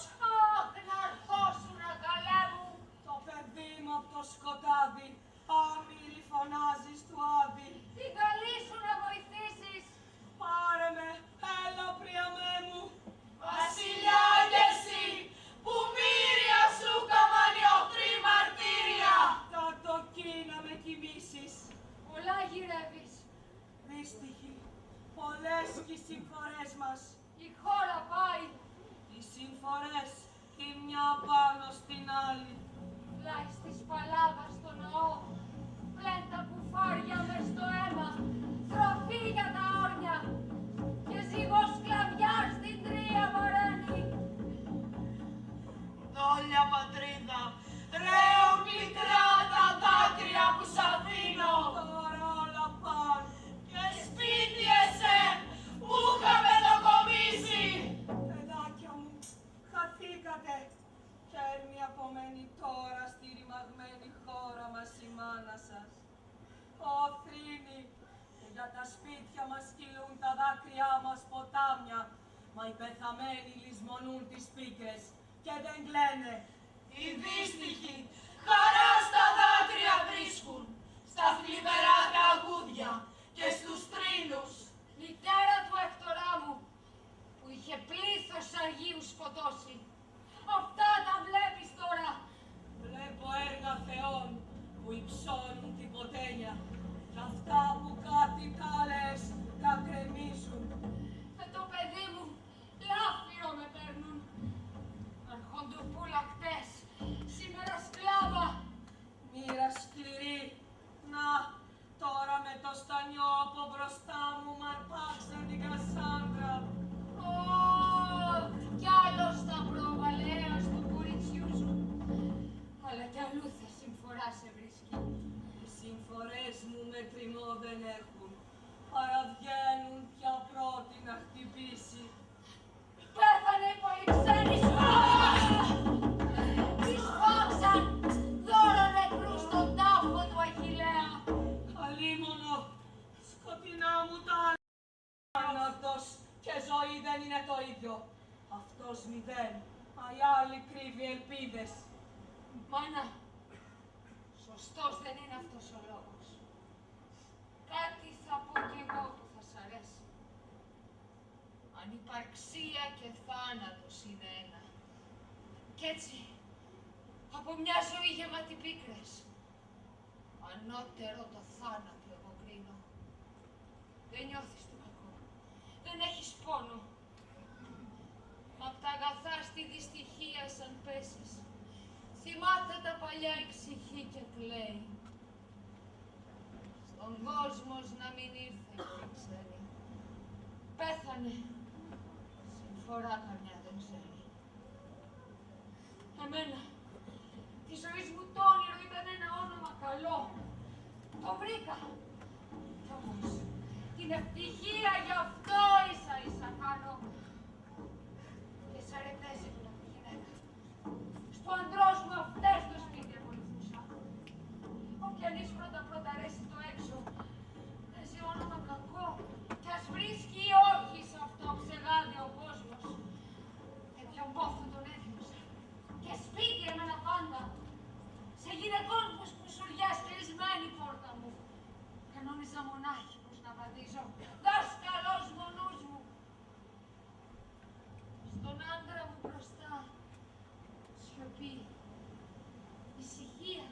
Αχ, να ερχόσουνα καλά μου. Το παιδί μου απ' το σκοτάδι, άμυλη φωνάζεις του Άδη. Την καλή σου να βοηθήσεις. Πάρε με, έλα πριαμέ μου. Βασιλιά κι εσύ, που μύρια σου καμάνει οχτρή μαρτύρια. Κάτω εκεί να με κοιμήσεις. Πολλά γυρεύεις. Δύστιχοι, πολλές κι οι συμφορές μας. Η χώρα πάει. Οι συμφορές, η μια πάνω στην άλλη. Πλάι της Παλάβας για τα σπίτια μας κυλούν τα δάκρυά μας ποτάμια, μα οι πεθαμένοι λησμονούν τις πίκρες και δεν κλαίνε. Οι δύστιχοι χαρά στα δάκρυα βρίσκουν, στα θλιβερά τραγούδια και στους τρίλους. Μητέρα του Έκτορά μου, που είχε πλήθος Αγίους σκοτώσει. Αυτά τα βλέπεις τώρα. Βλέπω έργα θεών που υψώνουν την ποτένια κι αυτά που κάτι κάλες τα κρεμίζουν. Με το παιδί μου λάφυρο με παίρνουν. Αρχοντοπούλα χτες, σήμερα σκλάβα. Μοίρα σκληρή, να, τώρα με το στανιό από μπροστά μου μ' αρπάξαν την Κασάνδρα. Ω, κι άλλο στα προβαλέως του κοριτσιού σου. Αλλά κι αλλού θα συμφορά σε βρίσκει. Οι συμφορές μου μετρημό δεν έχουν, παραβγαίνουν πια πρώτη να χτυπήσει. Πέθανε η πολυξένη σου. Τη σφάξαν δώρο νεκρού στον τάφο του Αχιλλέα. Αλίμονο, σκοτεινά μου τα άναυτος και ζωή δεν είναι το ίδιο. Αυτός μηδέν, μα η άλλη κρύβει ελπίδες. Μάνα, σωστός δεν είναι αυτός ο λόγος. Κάτι θα πω κι εγώ που θα σ' αρέσει. Ανυπαρξία και θάνατος είναι ένα. Κι έτσι, από μια ζωή γεμάτη πίκρες, ανώτερο το θάνατο εγώ κρίνω. Δεν νιώθεις το κακό, δεν έχεις πόνο. Μα απ' τα αγαθά στη δυστυχία σαν πέσεις, θυμάται τα παλιά η ψυχή και κλαίει. Στον κόσμο να μην ήρθε η ξένη. Πέθανε, συμφορά καμιά δεν ξέρει. Εμένα, τη ζωή μου το όνειρο ήταν ένα όνομα καλό. Το βρήκα. Κι όμως, την ευτυχία γι' αυτό ίσα-ίσα κάνω. Και σ' αρετές ήμουν από γυναίκα. Στο αντρός μου αυτές το σπίτι ακολουθούσα. Όποιανής πρώτα αρέσει το έξω, παίζει όνομα κακό κι ας βρίσκει ή όχι σε αυτό ξεγάδει ο κόσμος. Τέτοιον πόθο τον έδιωσα και σπίτι έμενα πάντα. Σε γυναικών που σπουσουριές κλεισμένη πόρτα μου. Κανόνιζα μονάχη πως να βαδίζω, δάσκαλος μονούς μου. Στον άντρα μου μπροστά, σιωπή, ησυχία.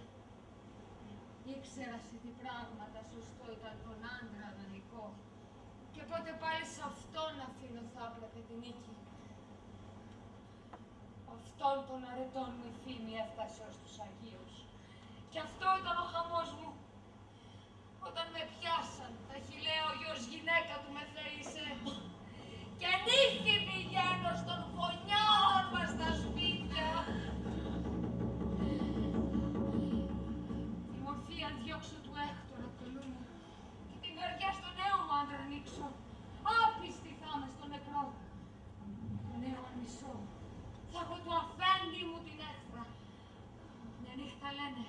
Ήξερα σε τι πράγματα σωστό ήταν τον άντρα να νικώ και πότε πάλι σε αυτόν αφήνω θα έπρεπε τη νίκη. Αυτόν τον αρετών μου η φήμη έφτασε ως τους Αγίους. Και αυτό ήταν ο χαμός μου. Όταν με πιάσαν, τα Αχιλλέα ο γιος γυναίκα του με θέλησε. Και νύχη πηγαίνω στον γονιών μας στα σπίτια. Τη μορφή αν διώξω του Έκτορα από το νου μου και την καρδιά στο νέο μου άντρα ανοίξω. Άπιστη θα είμαι στο νεκρό. Το νέο αν μισώ. Θα έχω του αφέντη μου την έχθρα. Μια νύχτα λένε,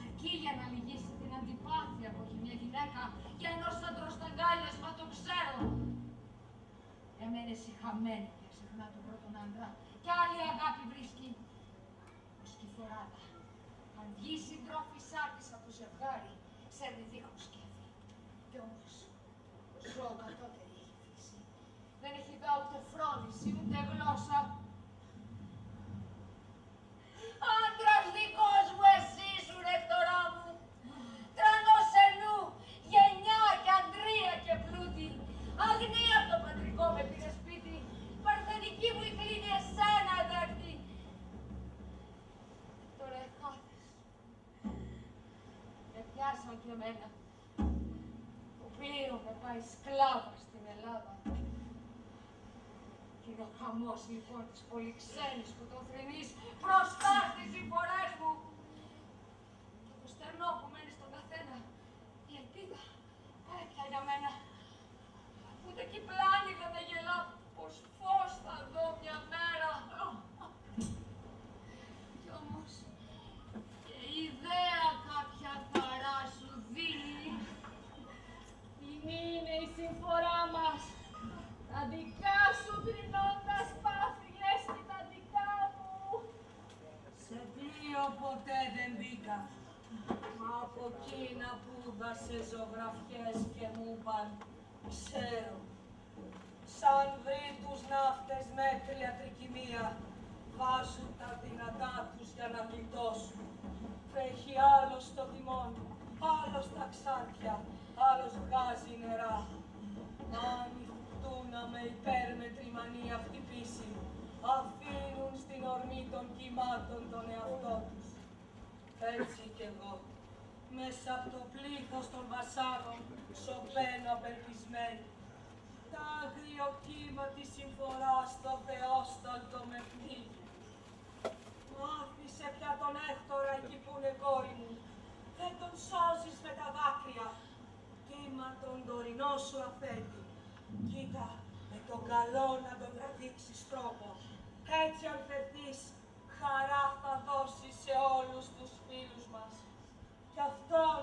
αρκεί για να λυγίσει την αντιπάθεια που έχει μια γυναίκα και ενός άντρος τα αγκάλιασμα το ξέρω. Εμένες η χαμένη και ξεχνά τον πρώτον άντρα κι άλλη αγάπη βρίσκει. Ως κι φοράτα, αν βγει η συντρόφισσά της από το ζευγάρι, ξέρει δίχως σκέφη. Κι όμως, ζώο κατώτερη έχει φύση. Δεν έχει δά ούτε φρόνηση, ούτε γλώσσα. Άντρας δικός μου εσύ σου Έκτορά μου, τρανός ενού, γενιά και αντρία και πλούτη, αγνία από το πατρικό με πήρε σπίτι, παρθενική μου η κλίνη εσένα δέχτη. Τώρα εχάθες, με πιάσαν και εμένα, το πλοίο με πάει σκλάβα στην Ελλάδα. Κι είναι ο χαμός λοιπόν της πολυξένης που τον θρηνείς μπροστά στις συμφορές μου. Και το στερνό που μένει στον καθένα, η ελπίδα πάει πια για μένα. Ούτε κι πλάνη δεν με γελά πως φως θα δω μια μέρα. Κι όμως και η ιδέα κάποια χαρά σου δίνει. Η Μα από εκείνα που είδα σε ζωγραφιές και μου είπαν, ξέρω, σαν βρει τους ναύτες μέτρια τρικυμία, βάζουν τα δυνατά τους για να γλιτώσουν. Τρέχει άλλος στο τιμόνι, άλλος στα ξάρτια, άλλος βγάζει νερά. Αν η φουρτούνα με υπέρμετρη μανία χτυπήσει, αφήνουν στην ορμή των κυμάτων τον εαυτό τους. Έτσι κι εγώ, μέσα από το πλήθος των βασάνων, σωπαίνω απελπισμένη. Τα άγριο κύμα της συμφοράς στο θεόσταλτο με πνίγει. Μ' άφησε πια τον Έκτορα εκεί που είναι κόρη μου. Δεν τον σώζεις με τα δάκρυα. Κύμα τον τωρινό σου αφέντη. Κοίτα, με τον καλό να τον τραβήξεις τρόπο. Έτσι αν φερθείς, χαρά θα δώσεις σε όλους τους φίλους μας. Κι αυτόν,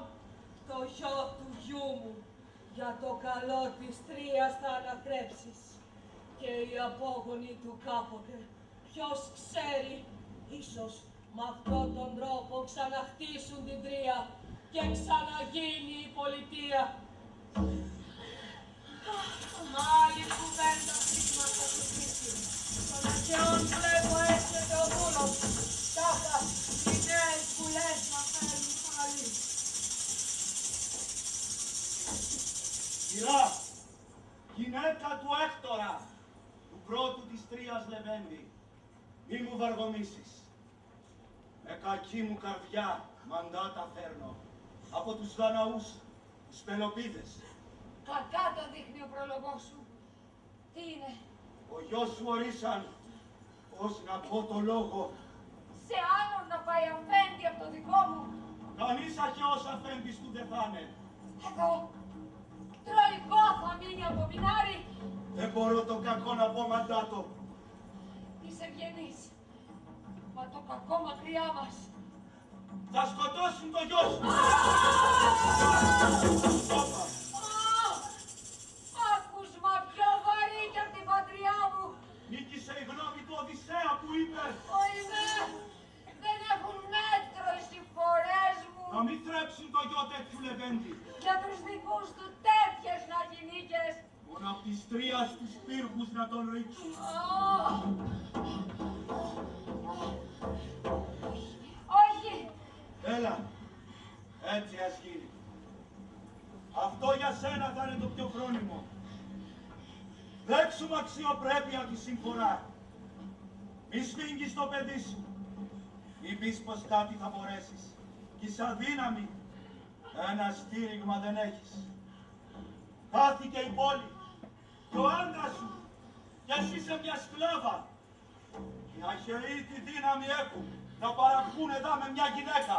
το γιο του γιού μου, για το καλό της Τρίας θα αναθρέψεις. Και οι απόγονοι του κάποτε, ποιος ξέρει, ίσως με αυτόν τον τρόπο ξαναχτίσουν την Τρία και ξαναγίνει η πολιτεία. Μα άλλη κουβέντα σήμερα θα σου πείσει. Των αρχαίων βλέπω έρχεται ο δούλος. Τάχα, οι νέες βουλές να φέρνουν πάλι. Κυρά, γυναίκα του Έκτορα, του πρώτου της Τρίας Λεβέντη, μη μου βαργομήσεις. Με κακή μου καρδιά μαντάτα φέρνω από τους Δαναούς, τους Πελοπίδες. Κακά το δείχνει ο πρόλογός σου. Τι είναι? Ο γιος σου ορίσαν, ως να πω το λόγο. Σε άλλον να πάει αφέντη από το δικό μου. Κανείς αχαιός αφέντης του δεν θα είναι. Εγώ, τροϊκό θα μείνει από μινάρι. Δεν μπορώ το κακό να πω μαντάτο. Είσαι ευγενής. Μα το κακό μακριά μας. Θα σκοτώσουν το γιο σου. Όπα. Άκουσμα πιο βαρύ κι απ' την πατριά μου. Νίκησε η γνώμη του Οδυσσέα που είπε Οϊδέ, δεν έχουν μέτρο οι συμφορές μου. να μην θρέψουν το γιο τέτοιου Λεβέντη. Για τους δικούς του τέτοιες να γυναίκες. Μόνο απ' της Τρίας τους πύργους να τον ρίξουν. Όχι. Έλα, έτσι ας γίνει. Αυτό για σένα θα είναι το πιο φρόνιμο. Δέξου με αξιοπρέπεια τη συμφορά. Μη σφίγγεις το παιδί σου. Μη πεις πως κάτι θα μπορέσεις. Κι είσαι αδύναμη. Ένα στήριγμα δεν έχεις. Χάθηκε η πόλη. Και ο άντρας σου. Κι εσύ είσαι μια σκλάβα. Οι αχαιοί τη δύναμη έχουν να παραχούν εδώ με μια γυναίκα.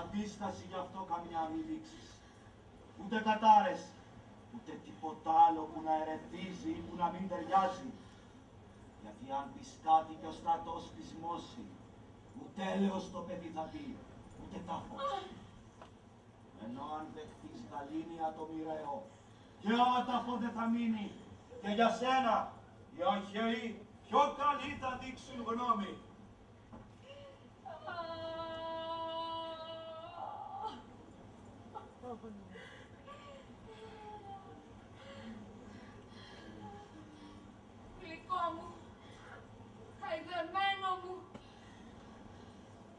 Αντίσταση γι' αυτό καμιά μη δείξεις. Ούτε κατάρες, ούτε τίποτα άλλο που να ερεθίζει ή που να μην ταιριάζει. Γιατί αν πεις κάτι και ο στρατός πεισμώσει, ούτε έλεος το παιδί θα πει, ούτε τάφο. Ενώ αν δεχτείς γαλήνια το μοιραίο, και άταφο δεν θα μείνει. Και για σένα, οι αχαιοί πιο καλοί θα δείξουν γνώμη. Γλυκό μου, χαϊδεμένο μου,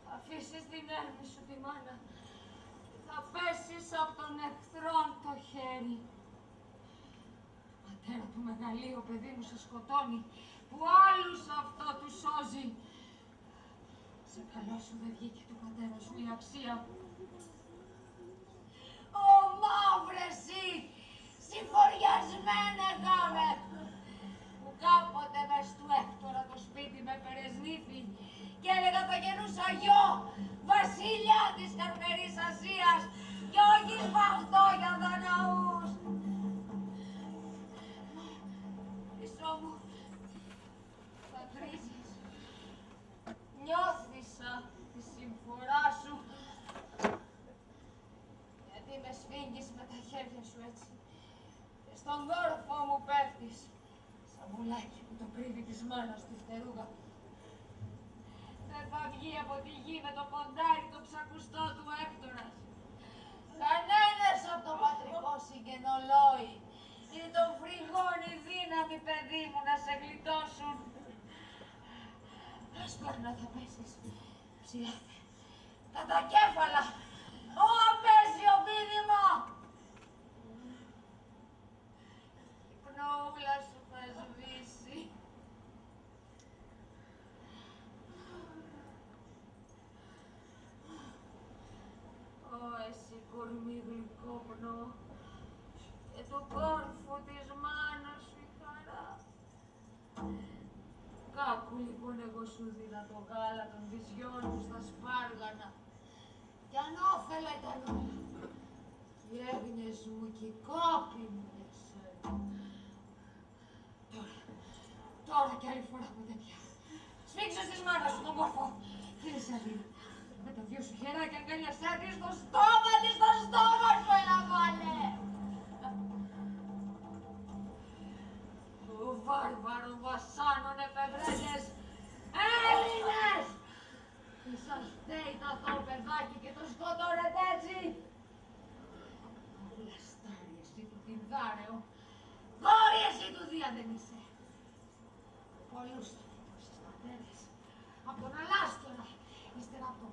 θα αφήσεις την έρμη σου τη μάνα. Θα πέσεις από τον εχθρόν το χέρι. Πατέρα του μεγαλείου, παιδί μου σε σκοτώνει, που άλλους αυτό του σώζει. Σε καλό σου δεν βγήκε του πατέρα σου η αξία. Ω μαύρε εσύ, συμφοριασμένε γάμε, που κάποτε μες του Έκτορα το σπίτι με περεσνήθη και έλεγα θα γεννούσα γιο, βασίλεια της Καρμερής Ασίας και όχι σβαχτό για Δαναούς. Πίσω μου θα τρίζεις, νιώθησα τη συμφορά σου, γιατί με σφίγγεις με τα χέρια σου έτσι και στον δόρφο μου πέφτεις σαν βουλάκι που το κρύβει της μάνας στη φτερούγα. εκεί από τη γη με το ποντάρι το ψακουστό του Έκτορας. Κανένας από το πατρικό συγγενολόι ή τον φρυγώνει δύναμη, παιδί μου, να σε γλιτώσουν. Ας τώρα να θα πέσεις ψηλά, κατά κέφαλα, ο απέσιο πίδημα. Η πνόουλα σου θα σβήσει. Ω, εσύ κορμί γλυκόπνο, και του κόρφου της μάνας σου η χαρά. Κάπου λοιπόν εγώ σου δίνα το γάλα των βυζιών μου στα σπάργανα, κι ανώφελα ήταν όλα. Οι έγνοιες μου και οι κόποι μου για σένα. Τώρα κι άλλη φορά ποτέ πια. Σφίξε της μάνας σου τον κόρφο. Φίλησε αδύνατα. Με τα δυο σου χεράκια αγκαλιάσέ της στο στόμα της, στο στόμα σου, έλα βάλε. Του βάρβαρων βασάνων εφευρέτες Έλληνες! Τι σας φταίει το αθώο παιδάκι και το σκοτώνετε έτσι! Βλαστάρι εσύ του Τινδάρεο, κόρη εσύ του Δία δεν είσαι. Πολλούς θα θυμώσεις πατέρες, από τον Αλάστορα, ύστερα από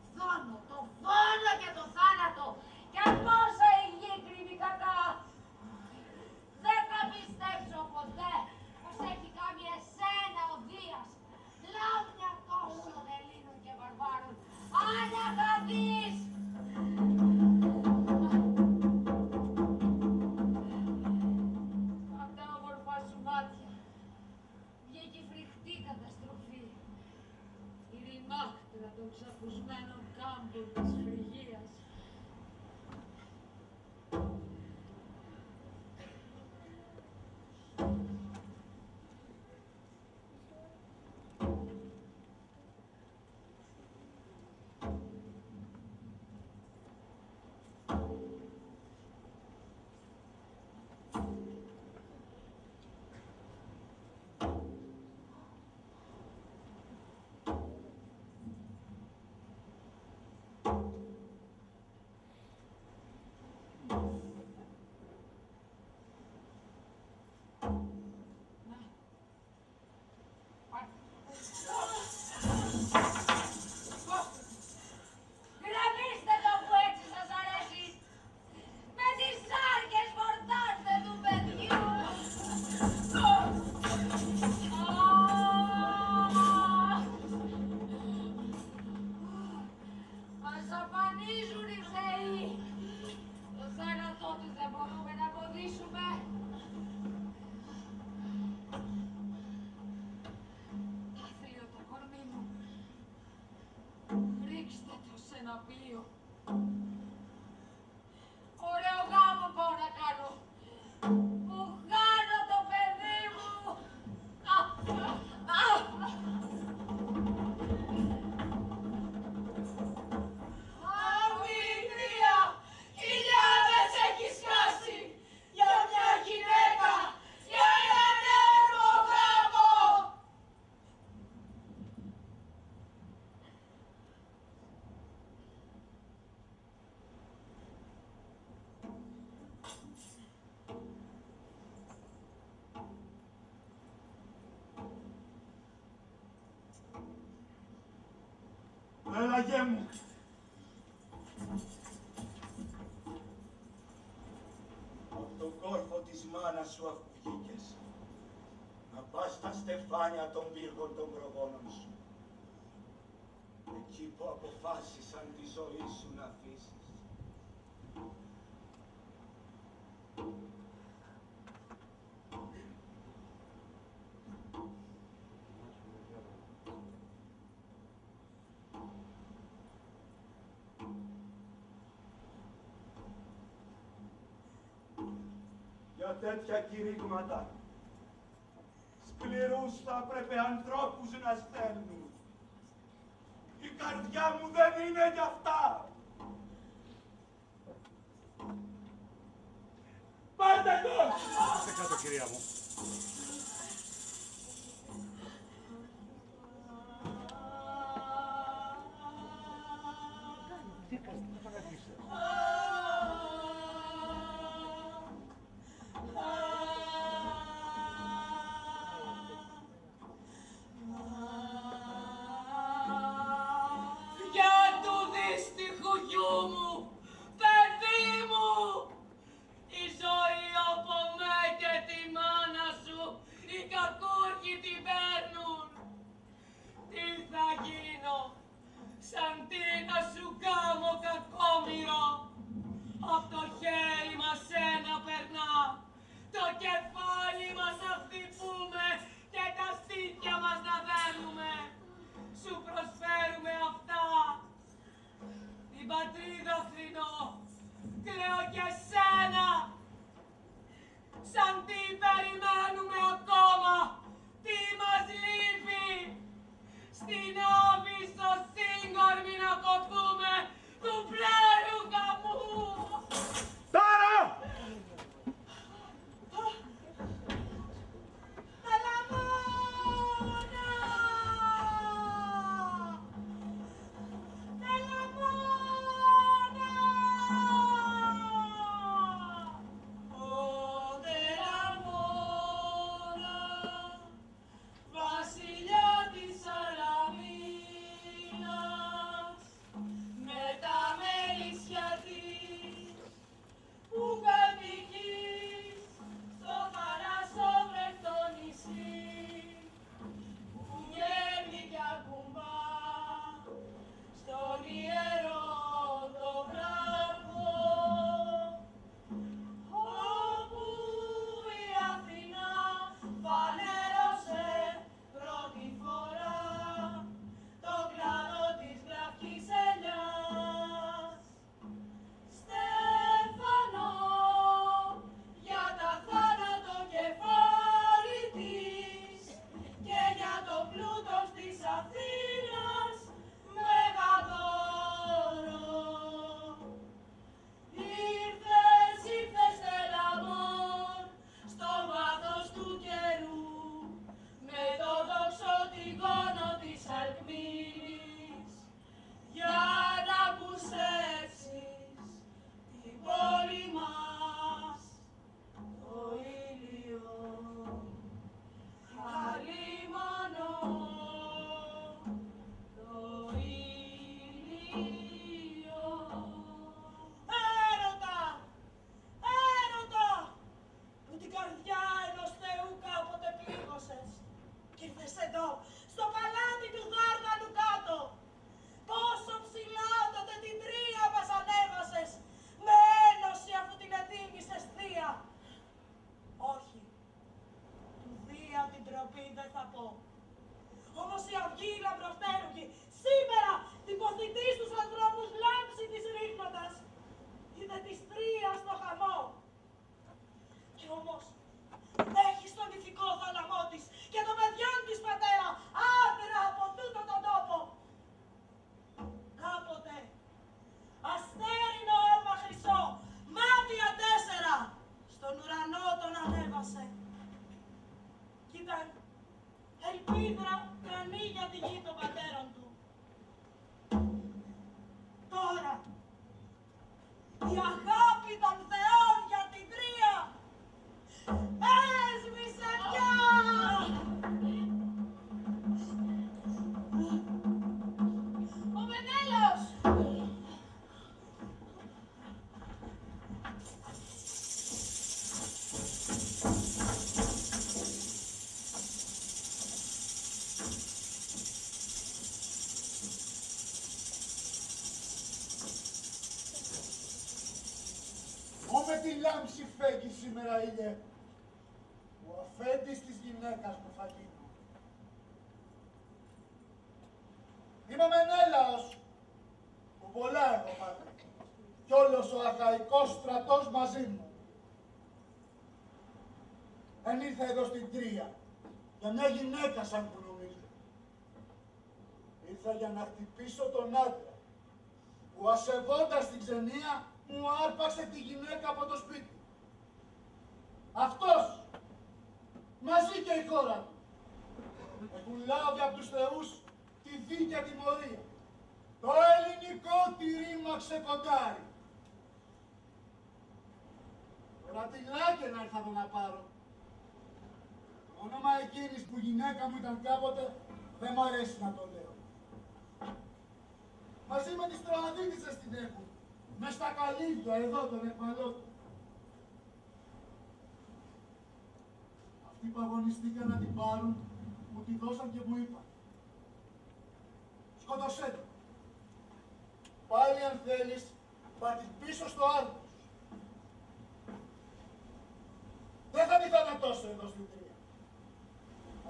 το φόνο και το θάνατο και πόσα η γη κρύβει κατά. Δεν θα πιστέψω ποτέ πως έχει κάνει εσένα ο Δίας, λάμια τόσων Ελλήνων και βαρβάρων, αναγαδείς! Απ' τα όμορφα σου μάτια βγήκε η φρικτή καταστροφή, η ρημάχτρα των ξαπουσμένων κάμπων της Φρυγίας. Γραβήστε το που έτσι σας αρέσει! Με τις σάρκες φορτάστε του παιδιού! Μας απανίζουν οι θεοί! Το θάνατό τους δεν μπορούμε να εμποδίσουμε! Άθλιο το κορμί μου! Ρίξτε το σε ένα πλοίο. Ωραίο γάμο πάω να κάνω. Μου χάνω το παιδί μου. Αμήτρια, χιλιάδες έχεις χάσει για μια γυναίκα, για έναν έργο γάμο. Έλαγε μου. Από τον κόρφο της μάνας σου αφού βγήκες, να πας στα στεφάνια των πύργων των προγόνων σου. Εκεί που αποφάσισαν τη ζωή σου να αφήσεις. Για τέτοια κηρύγματα, σκληρούς θα πρέπει ανθρώπους να στέλνουν. Η καρδιά μου δεν είναι γι' αυτά. Πάρτε τον! Είστε κάτω, κυρία μου. τι να σου κάνω κακόμοιρο, απ' το χέρι μας ένα περνά, το κεφάλι μας να χτυπούμε και τα στήθια μας να δένουμε. Σου προσφέρουμε αυτά. Την πατρίδα θρηνώ, κλαίω και σένα. Σαν τι περιμένουμε ακόμα, τι μας λείπει. Στην Άβυσσο σύγκορμη να ποθούμε του πλέρου μου. Τώρα! η αγάπη των θεών για την Τρία έσβησε πια. Ο Μενέλαος! Με τη λάμψη φέγγει σήμερα, ήλιε, ο αφέντης της γυναίκας που θα γίνω. Είμαι ο Μενέλαος, που πολλά έχω μάθει, κι όλος ο αρχαϊκός στρατός μαζί μου. Δεν ήρθα εδώ στην Τρία, για μια γυναίκα σαν που νομίζετε. Ήρθα για να χτυπήσω τον άντρα, που ασεβώντας την ξενία, μου άρπαξε τη γυναίκα από το σπίτι. Αυτός, μαζί και η χώρα του, έχουν λάβει από τους θεούς τη δίκαια τιμωρία. Το ελληνικό τη ρήμα ξεκοντάρει. Τώρα τι λάκαινα ήρθα εδώ να πάρω. Το όνομα εκείνης που γυναίκα μου ήταν κάποτε, δεν μ' αρέσει να το λέω. Μαζί με τις τροαδίτισσες την έχουν. Μες στα καλύβια, εδώ τον εκμαλώτο. Αυτοί που αγωνιστήκαν να την πάρουν, μου τη δώσαν και μου είπαν. Σκότωσέ το. Πάλι αν θέλεις, πάτη πίσω στο Άρgos. Δεν θα τη θανατώσω εδώ στην Τρία.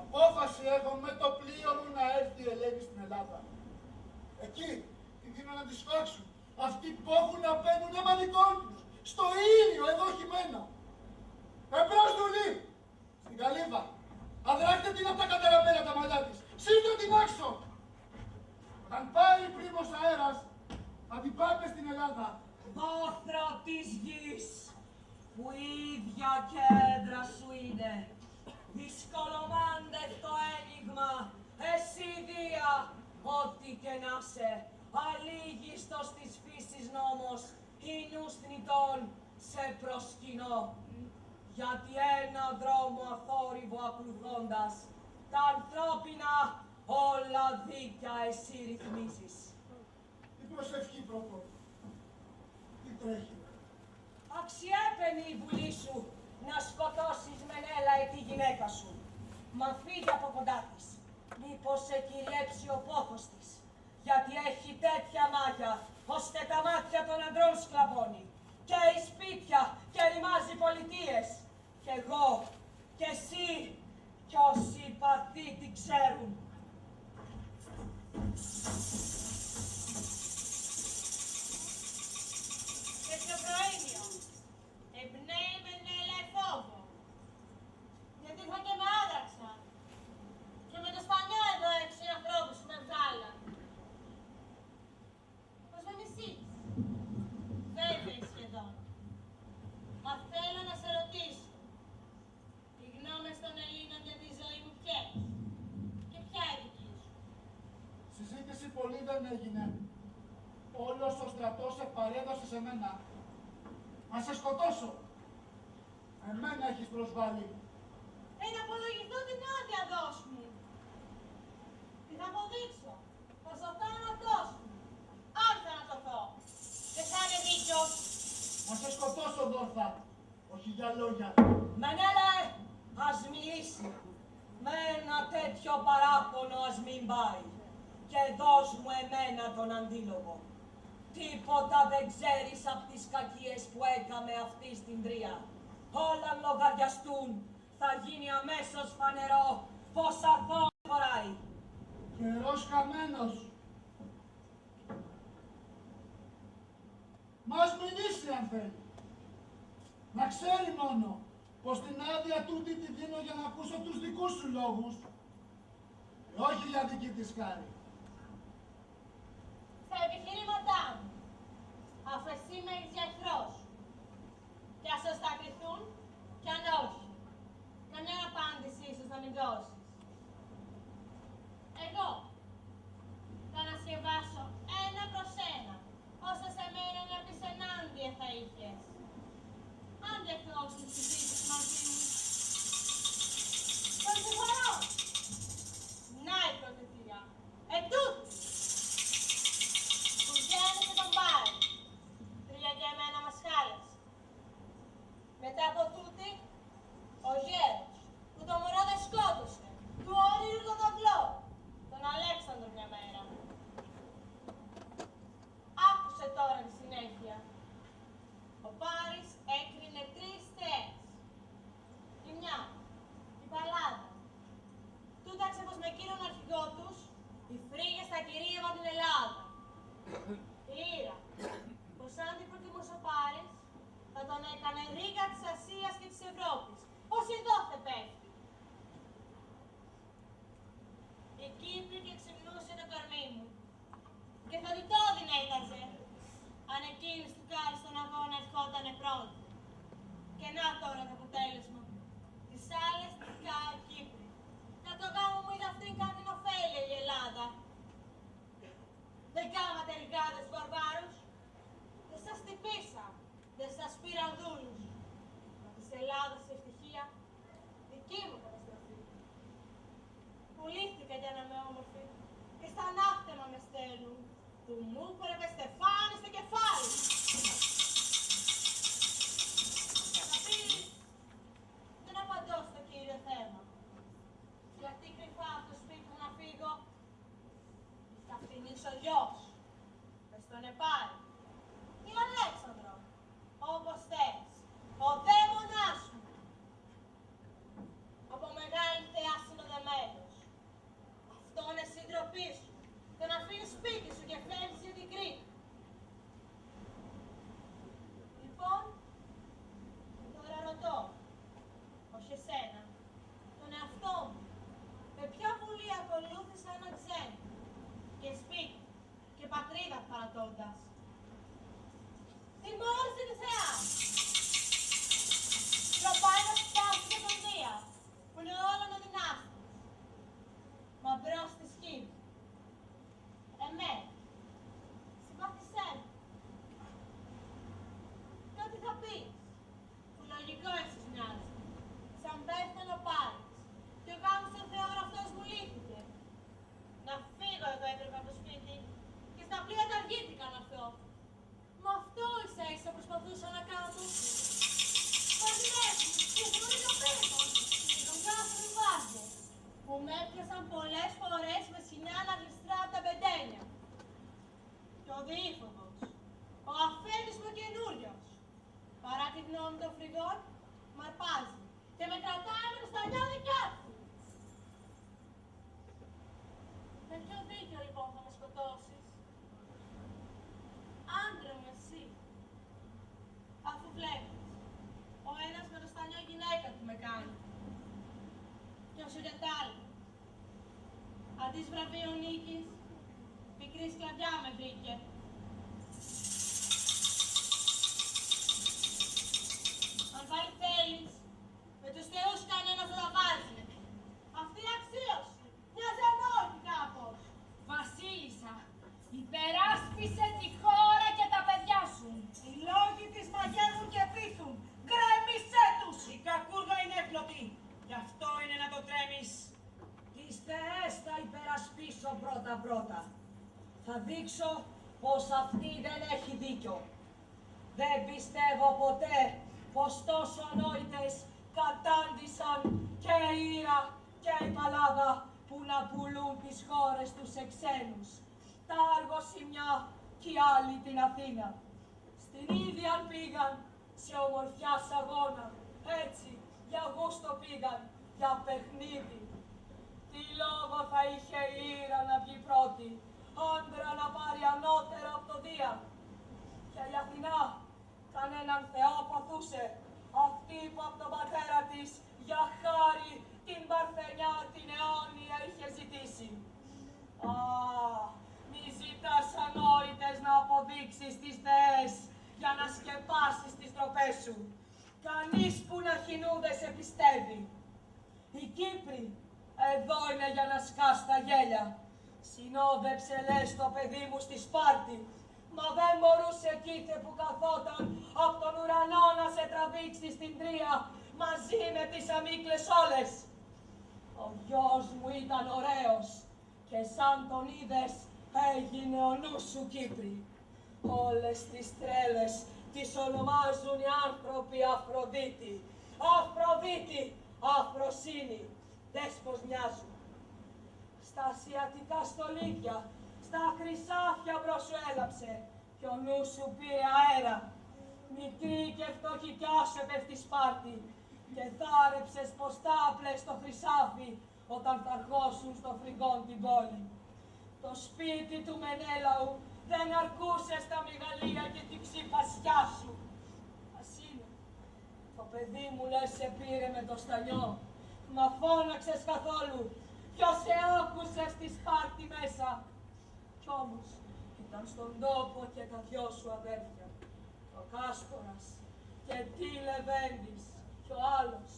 Απόφαση έχω με το πλοίο μου να έρθει η Ελένη στην Ελλάδα. Εκεί τη δίνω να τη σφάξουν. Αυτοί που έχουν να παίρνουν αίμα δικών τους. Στο ήλιο, εδώ χειμένα. Εμπρός δουλή. Στην καλύβα. Αδράκτε την από τα κατεραμένα τα μαλλιά της. Σύρτε την άξο. Όταν πάει πρίμος αέρας, θα την πάμε στην Ελλάδα. Δόθρα της γης, που ίδια και έντρα σου είναι. Δυσκολομάντευτο ένιγμα, εσύ Δία, ό,τι και να σε. Αλήγιστος της φύσης νόμος, ηνούς θνητών, σε προσκυνώ. Γιατί ένα δρόμο αθόρυβο ακολουθώντας, τα ανθρώπινα όλα δίκαια εσύ ρυθμίζεις. Τι προσευχή πρώτο. Τι τρέχει. Αξιέπαινη η βουλή σου να σκοτώσεις Μενέλα τη γυναίκα σου. Μα φύγε από κοντά της, μήπως σε κυριέψει ο πόθος της. Γιατί έχει τέτοια μάγια, ώστε τα μάτια των αντρών σκλαβώνει. Και η σπίτια και ρημάζει πολιτείες. Κι εγώ, κι εσύ, κι όσοι παθοί τι ξέρουν. Και στο προήμιο, εμπνέει Μενέλα φόβο. Γιατί θα και με άδραξαν. Και με το σπανιό εδώ έξω οι ανθρώπους με βγάλαν. Πως με μισείς. Βέβαιη σχεδόν. Μα θέλω να σε ρωτήσω. Οι γνώμες των Ελλήνων για τη ζωή μου ποιες. Και ποια η δική σου. Συζήτηση πολύ δεν έγινε. Όλος ο στρατός σε παρέδωσε σε μένα. Να σε σκοτώσω. Εμένα έχεις προσβάλει. Να απολογηθώ την άδεια δώσ' μου. Τι θα αποδείξω. Πως ο θάνατός μου. Αν θανατωθώ. Δεν θα είναι δίκιος. Να σε σκοτώσω, Δόρθα. Όχι για λόγια. Μενέλα, ας μιλήσει. Με ένα τέτοιο παράπονο ας μην πάει. Και δώσ' μου εμένα τον αντίλογο. Τίποτα δεν ξέρεις απ' τις κακίες που έκαμε αυτή στην Τρία. Όλα λογαριαστούν. Θα γίνει αμέσως φανερό πως αθώο χωράει. Καιρός χαμένος. Μας μιλήσει αν θέλει. Να ξέρει μόνο πως την άδεια τούτη τη δίνω για να ακούσω τους δικούς σου λόγους. Και όχι για δική της χάρη. Στα επιχειρήματά μου. Αφού εσύ με έχεις για εχθρός. Κι ας σωστά κρυθούν, κι αν όχι. Καμιά απάντηση ίσως να μην δώσεις. Εγώ θα ανασκευάσω ένα προς ένα όσα σε μένα να πεις ενάντια θα είχες. Αν δεχτώσεις τις συζήτηση μαζί μου. Τον συγχωρώ. Να η προτεθεία. Ετούτη. Που βγαίνει και τον πάρει. Τρία και εμένα μας χάλασε. Μετά από τούτη, ο γέρος, που το μωρό δεν σκότωσε, του ορίου τον ταυλό, τον Αλέξανδρο μια μέρα. Άκουσε τώρα τη συνέχεια. Ο Πάρης έκρινε 3 θεές. Η μια, η Παλάδα. Τούταξε πως με κύριον αρχηγό τους, οι Φρύγες θα κυρίευαν την Ελλάδα. Η Ήρα, πως αν την προτιμούσε ο Πάρης, θα τον έκανε ρίγα της Ασίας και της Ευρώπης, ως εδώ θε πέφτει. Η Κύπρη και ξυμνούσε το κορμί μου και θα του το δυνέταζε, αν εκείνης του κάρι στον αγώνα ευχότανε πρώτη. Και να τώρα το αποτέλεσμα. Τις άλλες τις κάρι Κύπρη. Να το γάμο μου είδα αυτήν κάτι ωφέλεια η Ελλάδα. Δεν κάματε ρηγάδες βαρβάρους. Δεν σας τυπήσα. Δεν σας πήραν δούλους. Μα της Ελλάδας η ευτυχία, δική μου καταστροφή. Πουλήθηκα για να είμαι όμορφη και στα ναύτεμα με στέλνουν. Του μου πορεύε στεφάνι στο κεφάλι. Θα πεις, δεν απαντώ στο κύριο θέμα. Γιατί κρυφά από το σπίτι μου να φύγω. Θα φτηνήσω γιος. Μες στον είχανε πάρει. Ή Αλέξανδρο, όπως θες, ο δαίμονάς σου. Από μεγάλη θεά συνοδεμένος. Αυτό είναι σύντροφή σου. Τον αφήνεις σπίτι σου και φεύγεις για την Κρήτη. Λοιπόν, τώρα ρωτώ, όχι εσένα, τον εαυτό μου, με ποια βουλή ακολούθησα ένα ξένο και σπίτι και πατρίδα παρατώντας. Τιμώρησε τη θεά. Τροπάει να φτάσει και τον Δία, που είναι όλων ο δυνάστης. Μα μπρος στη σκήνη. Εμένα, συμπάθησέ μου. Και ό,τι θα πεις, που λογικό εσείς μοιάζει, σαν πέθανο πάρεις, και ο γάμος ο θεόγραφος μου λύθηκε. Να φύγω εγώ έπρεπε από το σπίτι, και στα πλοία τα αργήθηκα να έρθω. Μα αυτό ίσα ίσα προσπαθούσα να κάνω. Παντινεύει, και γνωρίζω πέθον, και τον κάθε βάζω, που με έπιασαν πολλές φορές με σινιά να γλιστράω τα πεντένια. Και ο διήφοβος, ο αφέντης μου καινούριος, παρά τη γνώμη των φρυγών, μ' αρπάζει και με κρατάει με τα σταλιά δικιά του. Με ποιο δίκιο λοιπόν θα με σκοτώσεις? Άντρα μου εσύ, αφού βλέπεις, ο ένας με το στανιό γυναίκα του με κάνει. Και όσο για τ' άλλο, αντί βραβείο νίκης, μικρή σκλαβιά με βρήκε. Αν πάλι θέλεις, με τους θεούς κανένας δεν τα βάζει. Αυτή η αξίωση μοιάζει ανόητη κάπως. Βασίλισσα, υπεράσπισε τη χώρα και τα παιδιά σου. Οι λόγοι της μαγεύουν και πείθουν. Γκρέμισέ τους! Η κακούργα είναι έπλωτη. Γι' αυτό είναι να το τρέμεις. Τις θεές θα υπερασπίσω πρώτα-πρώτα. Θα δείξω πως αυτή δεν έχει δίκιο. Δεν πιστεύω ποτέ πως τόσο ανόητες κατάντησαν και η Ήρα και η Παλάδα που να πουλούν τις χώρες τους σε ξένους. Τα Άργος η μια κι οι άλλοι την Αθήνα. Στην ίδια πήγαν σε ομορφιάς αγώνα. Έτσι, για γούστο πήγαν, για παιχνίδι. Τι λόγο θα είχε η Ήρα να βγει πρώτη, άντρα να πάρει ανώτερα από το Δία. Και η Αθηνά κανέναν θεό ποθούσε, αυτή που από τον πατέρα της για χάρη την Παρθενιά την αιώνια είχε ζητήσει. Α, μη ζητάς ανόητες να αποδείξεις τις θεές για να σκεπάσεις τις τροπές σου. Κανείς που να χυνού δεν σε πιστεύει. Η Κύπρη εδώ είναι για να σκάς τα γέλια. Συνόδεψε λες το παιδί μου στη Σπάρτη, μα δεν μπορούσε κοίτε που καθόταν απ' τον ουρανό να σε τραβήξει στην Τρία μαζί με τις αμίκλες όλες. Ο γιος μου ήταν ωραίος και σαν τον είδες έγινε ο νους σου Κύπρη. Όλες τις τρέλες τις ονομάζουν οι άνθρωποι Αφροδίτη. Αφροδίτη, Αφροσύνη, δες πως μοιάζουν. Στα ασιατικά στολίδια, στα χρυσάφια μπρος σου έλαψε κι ο νους σου πήρε αέρα. Μικρή και φτωχικιά σου επέφτει Σπάρτη και θάρεψες πως τα άπλες στο χρυσάφι όταν θα αρχώσουν στο φρυγόν την πόλη. Το σπίτι του Μενέλαου δεν αρκούσε στα μεγαλεία και την ξυπασιά σου. Ας είναι. Το παιδί μου λες σε πήρε με το στανιό. Μα φώναξες καθόλου. Ποιος σε άκουσε στη Σπάρτη μέσα. Κι όμως ήταν στον τόπο και τα δυο σου αδέρφια. Ο Κάσπορας και τι Λεβέντης κι ο άλλος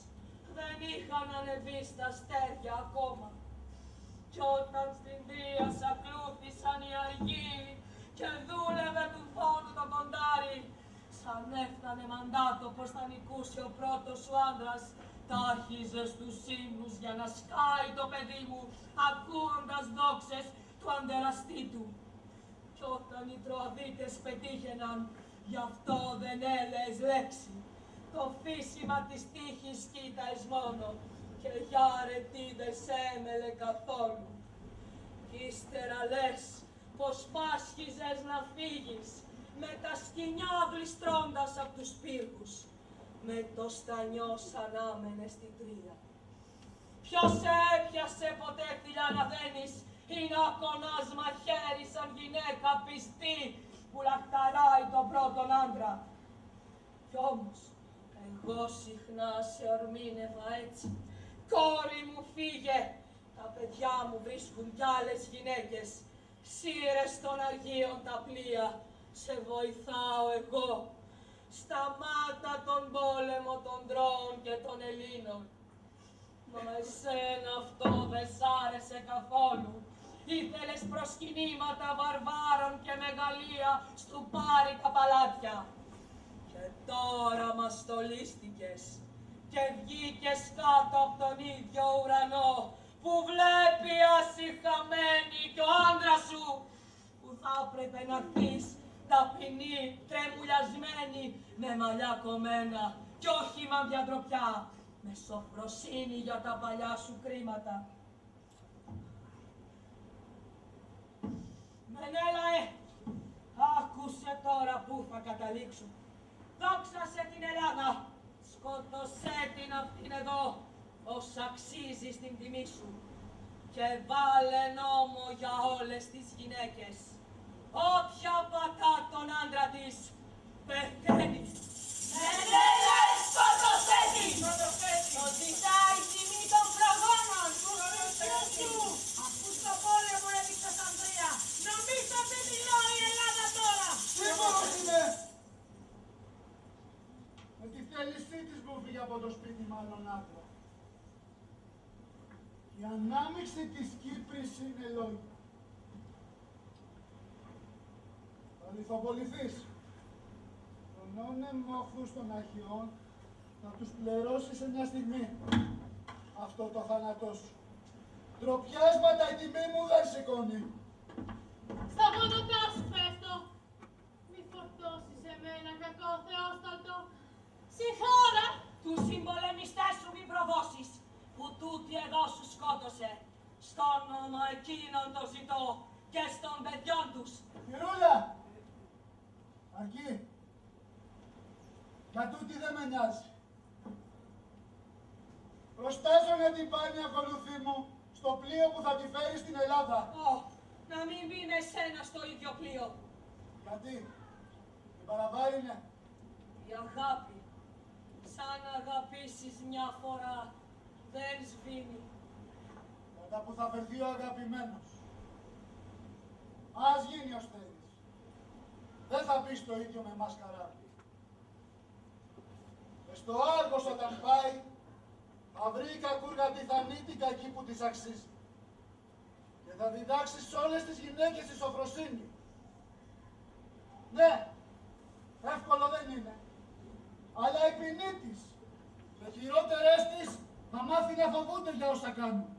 δεν είχαν ανεβεί στα αστέρια ακόμα. Κι όταν στην Τρία σ' ακλούθησαν οι αργύοι και δούλευε του φόνου το κοντάρι, σαν έφτανε μαντάτο πως θα νικούσε ο πρώτος σου άντρας, τάχιζες τους ύμνους για να σκάει το παιδί μου, ακούοντας δόξες του αντεραστή του. Κι όταν οι Τροαδίτες πετύχαιναν, γι' αυτό δεν έλεες λέξη. Το φύσιμα της τύχης κοίταες μόνο και για αρετή δεν σ' έμελε καθόλου. Κι ύστερα λες πως πάσχιζες να φύγεις, με τα σκοινιά γλιστρώντας απ' τους πύργους, με το στανιό σαν άμενες στην Τρία. Ποιος σε έπιασε ποτέ θηλιά να δένεις ή να κονάς μαχαίρι σαν γυναίκα πιστή που λαχταράει τον πρώτον άντρα. Κι όμως, εγώ συχνά σε ορμήνευα έτσι. Κόρη μου φύγε, τα παιδιά μου βρίσκουν κι άλλες γυναίκες. Σύρε των Αγίων τα πλοία, σε βοηθάω εγώ. Σταμάτα τον πόλεμο των Τρώων και των Ελλήνων. Μα εσένα αυτό δεν σ' άρεσε καθόλου. Ήθελες προσκυνήματα βαρβάρων και μεγαλεία στου πάρει τα παλάτια. Και τώρα μας στολίστηκες και βγήκες κάτω από τον ίδιο ουρανό που βλέπει ασυχαμένη κι ο άντρας σου που θα έπρεπε να χτείς ταπεινή, τρεμουλιασμένη, με μαλλιά κομμένα κι όχι μανδιαντροπιά, με σοφροσύνη για τα παλιά σου κρίματα. Μενέλαε, άκουσε τώρα πού θα καταλήξουν. Δόξασε την Ελλάδα, σκότωσέ την αυτήν εδώ, ως αξίζει στην τιμή σου. Και βάλε νόμο για όλες τις γυναίκες. Όποια πατά τον άντρα της, πεθαίνει. Μενέλαε, σκότωσέ την! Το ζητάει η τιμή των προγόνων του σου. Αφού στο πόλεμο έδειξες Ανδρία, νομίζω ότι μιλάει η Ελλάδα τώρα. Σίγουρος είμαι! Με τη θέλησή της μου φύγει από το σπίτι μάλλον άντρα. Η ανάμειξη της Κύπρης είναι λόγια. Θα λιθοποληθείς. Τον όνεμοχθους των Αχιών θα τους πληρώσει σε μια στιγμή. Αυτό το θάνατό σου. Τροπιάσματα η τιμή μου δεν σηκώνει. Στα γόνατά σου πέφτω. Μη φορτώσεις εμένα, κακό Θεόσταλτο. Συγχώρα! Τους συμπολεμιστές σου μη προδώσεις, που τούτη εδώ σου σκότωσε. Στο όνομα εκείνων το ζητώ και των παιδιών τους. Κυρούλα! Αρκεί. Για τούτη δεν με νοιάζει. Προστάζω να την πάρει ακολουθή μου στο πλοίο που θα τη φέρει στην Ελλάδα. Να μην μπει με σένα στο ίδιο πλοίο. Γιατί, την παραβάρινε. Η αγάπη, σαν αγαπήσεις μια φορά, δεν σβήνει. Κατά που θα φερθεί ο αγαπημένος. Ας γίνει ο Στέλης. Δεν θα μπει στο ίδιο με μας καράβι. Και στο Άργος όταν πάει, θα βρει η κακούργα τη θανίτικα εκεί που της αξίζει. Και θα διδάξει σε όλες τις γυναίκες τη σοφροσύνη. Ναι, εύκολο δεν είναι. Αλλά η ποινή της και χειρότερες της θα μάθει να φοβούνται για όσα κάνουν.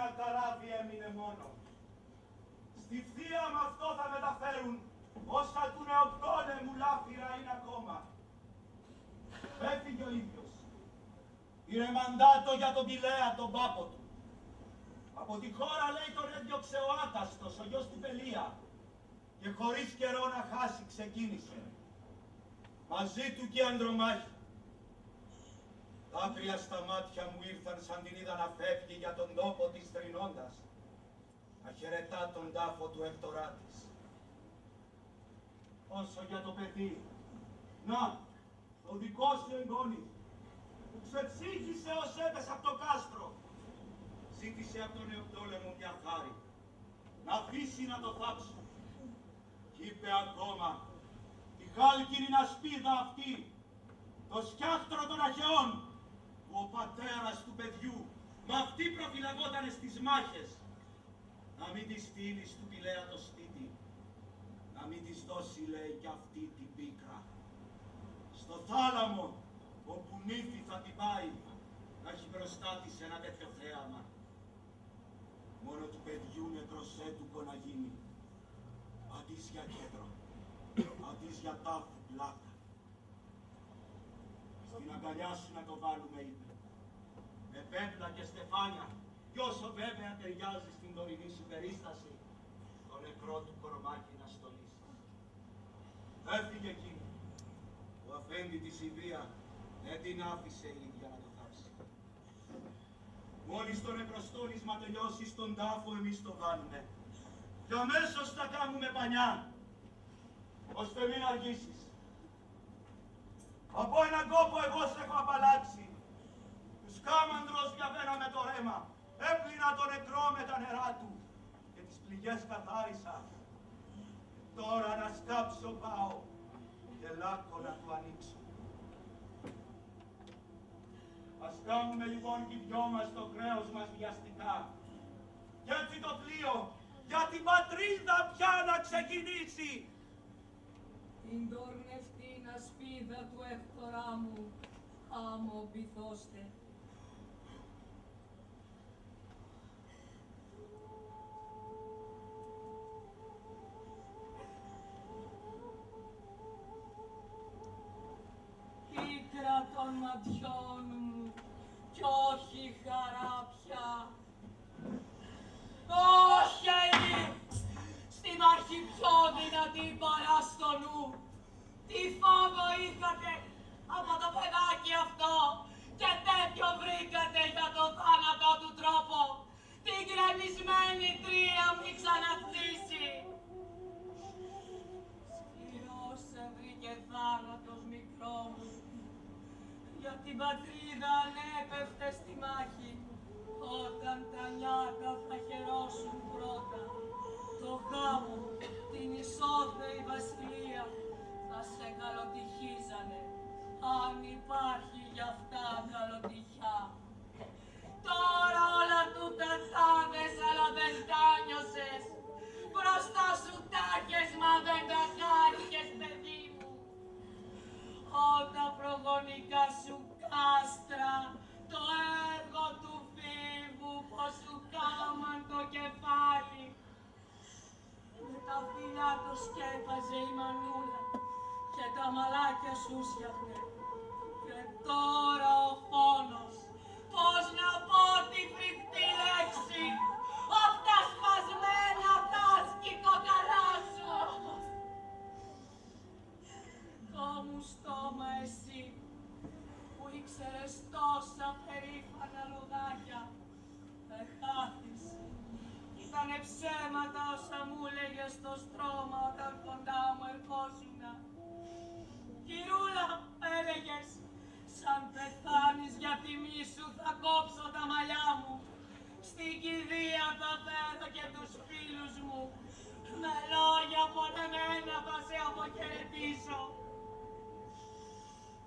ένα καράβι έμεινε μόνο. Στη θεία με αυτό θα μεταφέρουν όσα του νεοπτόλεμου λάφυρα είναι ακόμα. Έφυγε ο ίδιος. Πήρε μαντάτο για τον Πηλαία, τον πάπο του. Από τη χώρα, λέει, τον έδιωξε ο Άκαστος, ο γιος του Πελία. Και χωρίς καιρό να χάσει ξεκίνησε. Μαζί του και Ανδρομάχη. Δάκρυα στα μάτια μου ήρθαν σαν την είδα να φεύγει για τον τόπο της θρηνώντας. Να χαιρετά τον τάφο του Εκτορά της. Όσο για το παιδί, να, το δικό σου εγγόνι, που ξεψύχησε ως έπεσε από το κάστρο. Ζήτησε από τον Νεοπτόλεμο μια χάρη, να αφήσει να το θάψω. Κι είπε ακόμα, τη χάλκινη ασπίδα αυτή, το σκιάχτρο των Αχαιών, που ο πατέρας του παιδιού με αυτή προφυλαγότανε στις μάχες, να μην τη στείλει του Πηλαία το σπίτι, να μην της δώσει, λέει, κι αυτή την πίκρα. Στο θάλαμο, όπου νύφη θα την πάει, να έχει μπροστά της ένα τέτοιο θέαμα. Μόνο του παιδιού νεκροσέτουκο να γίνει, αντίς για κέντρο, αντίς για τάφου πλάκα. Στην αγκαλιά σου να το βάλουμε, είπε, με πέπλα και στεφάνια, κι όσο βέβαια ταιριάζει στην τωρινή σου περίσταση, το νεκρό του κορμάκι να στολίσει. Έφυγε εκείνη. Ο αφέντη της Ιδία δεν την άφησε η ίδια να το θάψει. Μόλις το νεκροστόλισμα τελειώσει στον τάφο, εμείς το βάλουμε. Και αμέσως θα κάνουμε πανιά, ώστε μην αργήσεις. Από έναν κόπο εγώ σε έχω απαλλάξει. Τους κάμαντρος διαβαίνω με το ρέμα. Έπλυνα το νεκρό με τα νερά του και τις πληγές καθάρισα. Τώρα να σκάψω πάω και λάκκο να του ανοίξω. Ας κάνουμε λοιπόν κι οι δυο μας το χρέος μας βιαστικά. Κι έτσι το πλοίο για την πατρίδα πια να ξεκινήσει. Την τορνευτήν ασπίδα του Εκτορά μου, άμμο πειθώστε. Πίκρα των ματιών μου κι όχι χαράπια. Όχι, στην αρχή πιο δυνατή παρά στο νου. Τι φόβο είχατε από το παιδάκι αυτό και τέτοιο βρήκατε για το θάνατο του τρόπο. Την γκρεμισμένη τρία μη ξαναχτίσει. Σκληρός σε βρήκε θάνατος μικρό μου. Για την πατρίδα ανέπεφτε στη μάχη, όταν τα νιάτα θα χαιρόσουν πρώτα. Το γάμο, την ισόθεη βασιλεία, θα σε καλοτυχίζανε, αν υπάρχει γι' αυτά καλοτυχιά. Τώρα όλα τούτα θάβες, αλλά δεν τα νιώσες. Μπροστά σου τάχες, μα δεν τα χάρηκες, παιδί μου. Όταν προγονικά σου κάστρα, το έργο του φίβου πως σου κάμαν το κεφάλι. Με τα φύλλα το σκέπαζε η μανούλα και τα μαλάκια σου φτιάχνε. Και τώρα ο φόνος, πώς να πω τη φρικτή λέξη, αυτά σπασμένα τα σκικοκαλά σου. Το μου στόμα εσύ, που ήξερες τόσα περήφανα λογάκια, δεν χάθεις. Ήτανε ψέματα όσα μου έλεγες στο στρώμα όταν κοντά μου ερχόσουνα. Κυρούλα, έλεγες, σαν πεθάνεις για τιμή σου θα κόψω τα μαλλιά μου. Στην κηδεία θα φέρω και τους φίλους μου. Με λόγια πονεμένα θα σε αποχαιρετήσω.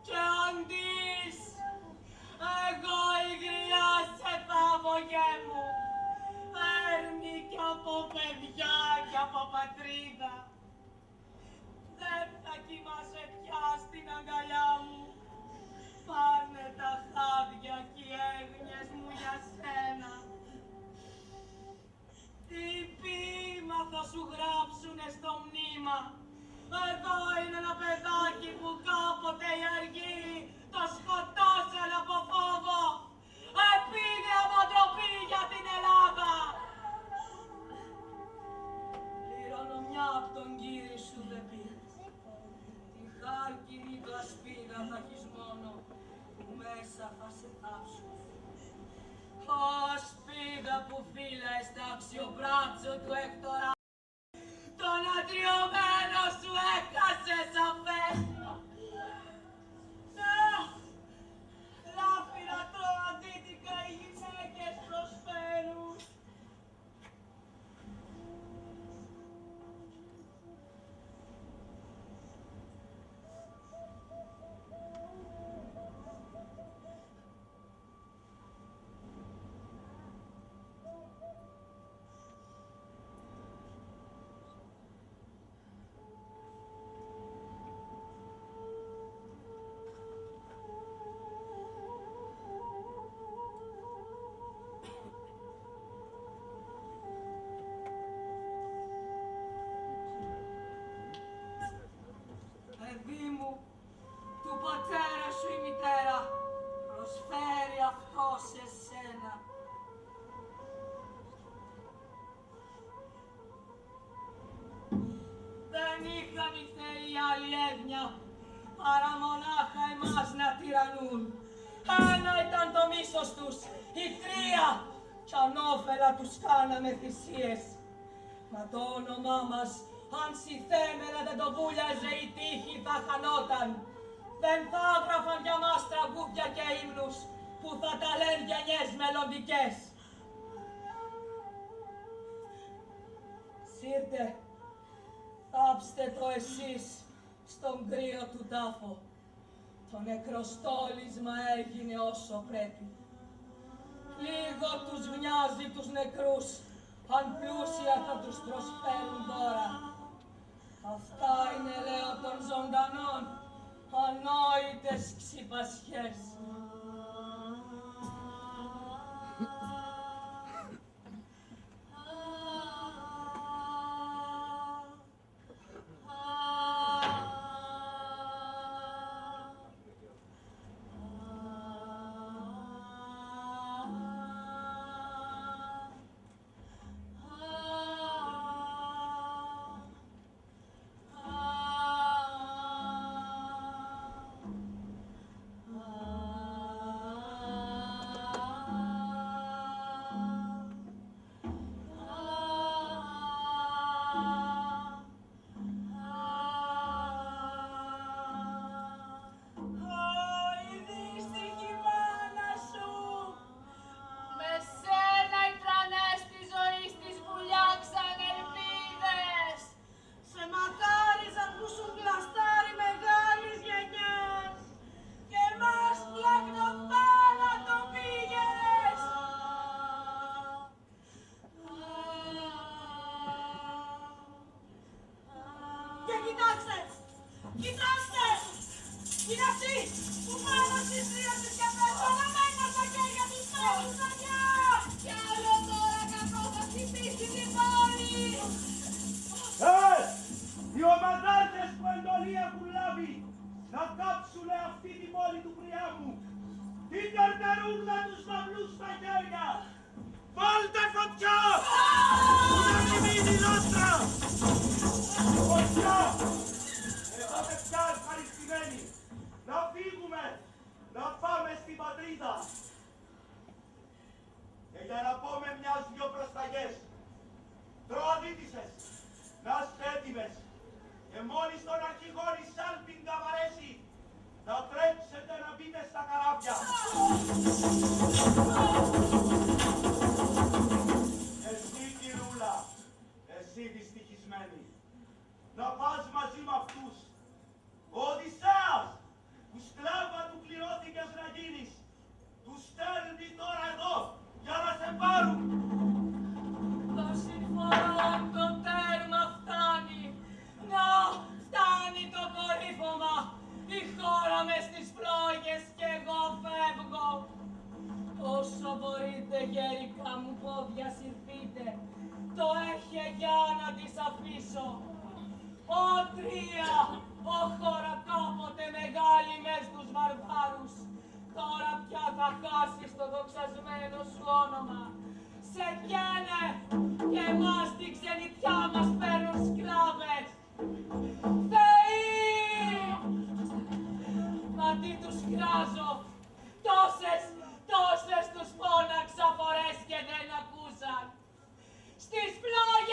Και αντίς, εγώ η γριά σε θάβω μου. Παίρνει κι από παιδιά κι από πατρίδα. Δεν θα κοιμάσαι πια στην αγκαλιά μου. Πάνε τα χάδια κι οι έγνοιες μου για σένα. μέσω του Έκτορα. Τον αντριωμένο σου έχασες αφέσιο. Ναι, λάφυρα τώρα αντίτικα οι γυναίκες προσφέρουν. Παιδί μου, του πατέρα σου η μητέρα προσφέρει αυτό σε σένα. Δεν είχαν οι θεοί άλλη έγνοια παρά μονάχα εμάς να τυραννούν. Ένα ήταν το μίσος τους, οι τρία, κι ανώφελα τους κάναμε θυσίες. Μα το όνομά μας, αν συθέμενα δεν το βούλιαζε η τύχη θα χανόταν. Δεν θα έγραφαν για μας τραγούδια και ύμνους που θα τα λένε γενιές μελλοντικές. Σύρτε, θάψτε το εσείς στον κρύο του τάφο. Το νεκροστόλισμα έγινε όσο πρέπει. Λίγο τους μοιάζει τους νεκρούς, αν πλούσια θα τους προσφέρουν τώρα. Αυτά είναι, λέω, των ζωντανών, ανόητες ξυπασιές. Κοιτάξτε! Είναι αυτή που πάνω στις τρίες της και πεσοναμένα στα χέρια τους πέφτουν σανιά! Κι άλλο τώρα καθώς θα χτυπήσει την πόλη! Οι ομαδάρτες που εντολή έχουν λάβει να κάψουνε αυτή την πόλη του Πριάμου. Τι καρτερούν με τους ναυλούς στα χέρια! Βάλτε φωτιά! Που να μην μείνει λάστρα! Φωτιά! Είμαστε πια ευχαριστημένοι να φύγουμε, να πάμε στην πατρίδα. Και για να πούμε μιας-δυο προσταγές, τροαδίτησες, να είστε έτοιμες και μόλις τον αρχηγόρι Σάλπιν καβαρέσει, να τρέξετε να μπείτε στα καράβια. Εσύ κυρούλα, εσύ δυστυχισμένη, να πας μαζί με αυτούς. Ο Οδυσσέας, που σκλάβα του κληρώθηκες να γίνεις, τους στέλνει τώρα εδώ για να σε πάρουν. Το συμφωνώ, το τέρμα φτάνει. Να, φτάνει το κορύφωμα. Η χώρα μες στις φλόγες κι εγώ φεύγω. Όσο μπορείτε, γέρικα μου πόδια συρθείτε, το έχει για να τις αφήσω. Ω τρία, ο χώρα κάποτε μεγάλη μες τους βαρβάρους, τώρα πια θα χάσεις το δοξασμένο σου όνομα. Σε πιένε και εμάς την ξενιτιά μας παίρνουν σκλάβες. Θεοί! Μα τι τους κράζω, τόσες τους φώναξα φορές και δεν ακούσαν. Στις πλάγες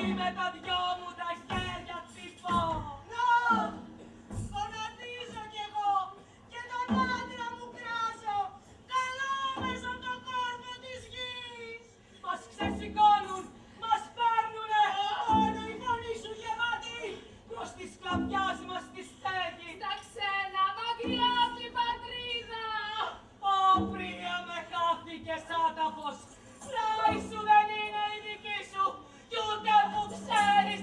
ζωή με τα δυο μου τα χέρια χτυπώ. Να! Γονατίζω κι εγώ και τον άντρα μου κράζω. Καλό μέσα από τον κόρπο της γης. Μας ξεσηκώνουν, μας παίρνουνε. Μόνο η φωνή σου γεμάτη. Προς τη σκλαβιάς μας τη στέγη. Στα ξένα, μακριά από την πατρίδα. Ω πρία με χάθηκες άταφος. Πλάι σου δεν είναι η δική σου κι ούτε που ξέρεις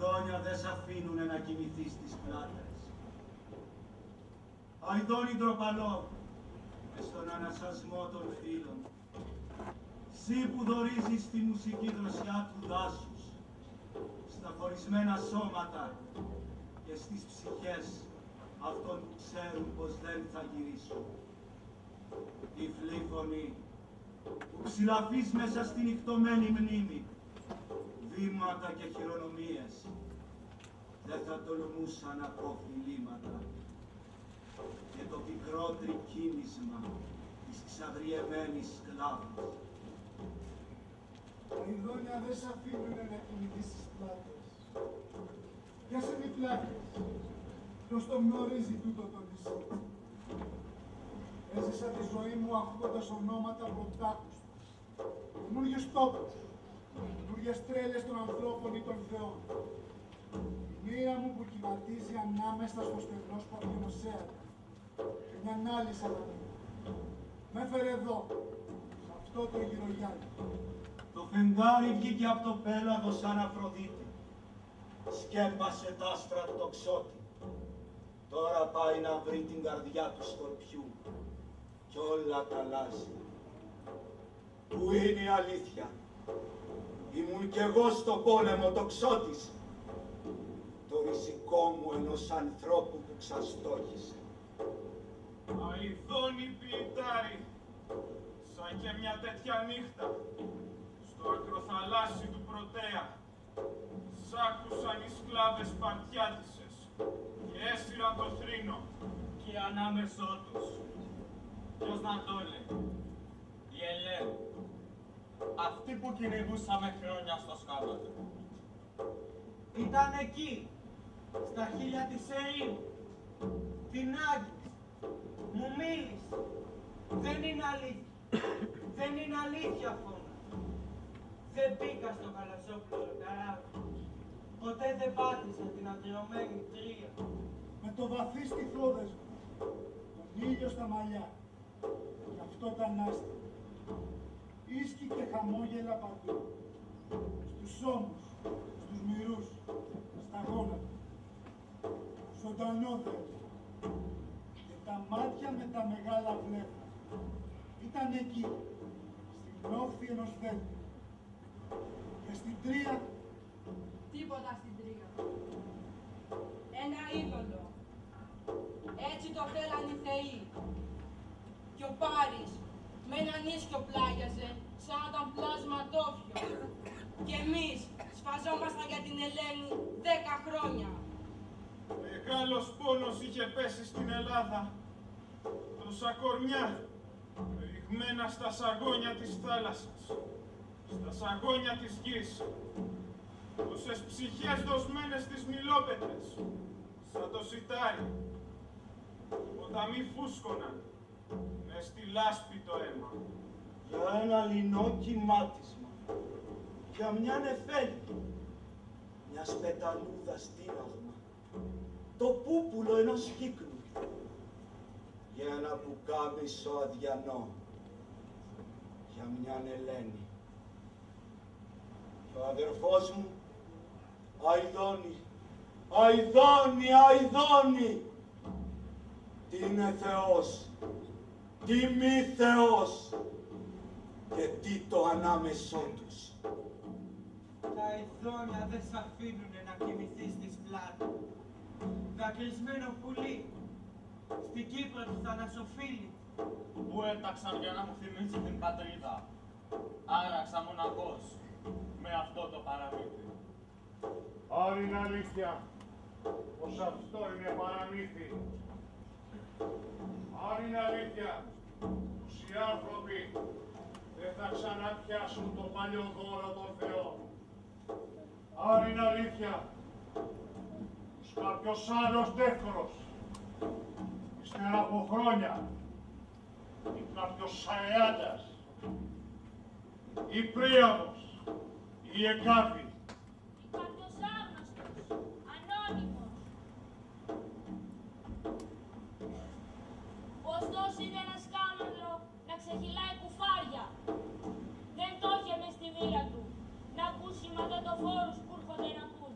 Αηδόνια δεν σ' αφήνουνε να κοιμηθείς στις πλάτες. Αηδόνι ντροπαλό, μες στον ανασασμό των φίλων. Συ που δωρίζεις τη μουσική δροσιά του δάσους, στα χωρισμένα σώματα και στις ψυχές αυτών που ξέρουν πως δεν θα γυρίσουν. Τυφλή φωνή που ψηλαφείς μέσα στη νυχτωμένη μνήμη, βήματα και χειρονομίες, δεν θα τολμούσαν να πω φιλήματα. Και το πικρό τρικύμισμα της ξαβριεμένης σκλάβης. Τα ειδόνια δεν σ' αφήνουνε να κοιμηθείς στις πλάτες. Πιάσε μη πλάτες. Ποιος το γνωρίζει τούτο το νησί. Έζησα τη ζωή μου ακούγοντας ονόματα από τάκους τους. Καινούριους τόπους. Καινούριες τρέλες των ανθρώπων ή των θεών. Η μοίρα μου που κυματίζει ανάμεσα στο στεγνό σπαθιονοσέατα. Και μιαν άλλη σατανή. Με έφερε εδώ, σε αυτό το γυρογιάλι. Το φεγγάρι βγήκε από το πέλαγο σαν Αφροδίτη. Σκέπασε τ' άστρα του τοξότη. Τώρα πάει να βρει την καρδιά του σκορπιού. Κι όλα τα αλλάζει. Πού είναι η αλήθεια. Ήμουν κι εγώ στο πόλεμο τοξότης. Το ριζικό μου ενός ανθρώπου που ξαστόχησε. Αηδόνι ποιητάρι, σαν και μια τέτοια νύχτα, στο ακροθαλάσσι του Πρωτέα, σ' άκουσαν οι σκλάβες παρτιάτισσες και έσυραν το θρήνο. Και ανάμεσό τους, ποιος να το λέει, η Ελένη, αυτή που κυνηγούσαμε χρόνια στο σκάβατο. Ήταν εκεί, στα χείλια της ερήμου, την άγγιξε, μου μίλησε. Δεν είναι αλήθεια, δεν είναι αλήθεια φώνα. Δεν μπήκα στο Καλασόπουλο καράβι, ποτέ δεν πάτησα την αδειωμένη τρία. Με το βαθύ στιθόδες μου, τον ήλιο στα μαλλιά, και αυτό τα ανάστημα. Ίσκη και χαμόγελα παντού, στους ώμους, στους μυρούς, στα γόνατα. Ζωντανό δέντρο. Και τα μάτια με τα μεγάλα βλέμματα ήταν εκεί, στην όχθη ενός δέντρου. Και στην τρία, Τίποτα στην τρία. Ένα είδωλο. Έτσι το θέλαν οι θεοί. Και ο Πάρης με έναν ίσκιο πλάγιαζε σαν να ήταν πλασματόφιο. Και εμείς σφαζόμασταν για την Ελένη 10 χρόνια. Μεγάλος πόνος είχε πέσει στην Ελλάδα. Τόσα κορμιά, ρηγμένα στα σαγόνια της θάλασσας, στα σαγόνια της γης. Τόσες ψυχές δοσμένες στις μιλόπετρες, σαν το σιτάρι. Ποταμοί φούσκωναν, μες στη λάσπη το αίμα. Για ένα λινό κυμάτισμα, για μια νεφέλη, μια σπεταλούδα στήραγμα, το πούπουλο ενός κύκνου, για ένα πουκάμισο αδιανό, για μιαν Ελένη. Και ο αδερφός μου, Αηδόνη, Αηδόνη, Αηδόνη, τι είναι Θεός, τι μη Θεός και τι το ανάμεσό τους. Τα ειδόνια δεν σ' αφήνουνε να κοιμηθείς στις πλάτες. Δακρυσμένο πουλί, στην Κύπρο του θανασοφίλη, που έταξαν για να μου θυμίσει την πατρίδα. Άραξα μοναχός με αυτό το παραμύθι. Αν είναι αλήθεια πως αυτό είναι παραμύθι, αν είναι αλήθεια πως οι άνθρωποι δεν θα ξαναπιάσουν το παλιό δώρο των θεών, αν είναι αλήθεια πως κάποιος άλλος τέχρος, ύστερα από χρόνια, ή κάποιος Σαεάντας, ή Πρίαμος, ή Εκάφη, Κάποιος άγνωστος, ανώνυμος. Πως τόσο είδε ένα σκάμανδρο να ξεχυλάει κουφάρια. Δεν το είχε μες στη μοίρα του να ακούσει ματατοφόρους που έρχονται να πούν.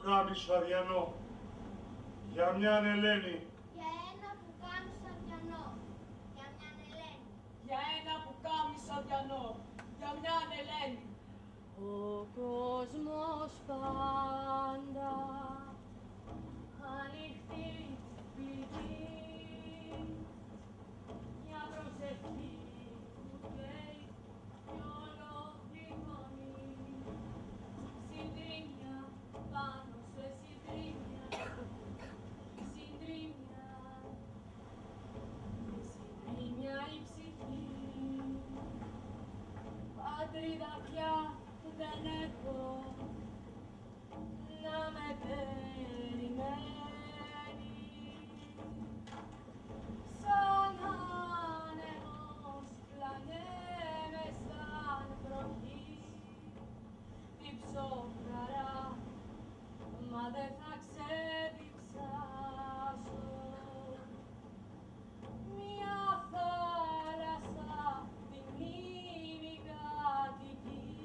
πουκάμισο αδιανό, για μιαν Ελένη. Για ένα πουκάμισο αδιανό, για μιαν Ελένη. Για ένα πουκάμισο αδιανό, για μιαν Ελένη. Ο κόσμος πάντα ανοιχτή πηγή, μια προσευχή που καίει κι όλο πληγώνει. Συντρίμμια πάνω σε συντρίμμια, συντρίμμια, και συντρίμμια η ψυχή. Πατρίδα πια δεν έχω να με περιμένει, σαν άνεμος πλανέμαι σαν βροχή, διψόφραρα, μα δεν θα ξεδιψάσω. Μια θάλασσα τη μνήμη κατοικεί,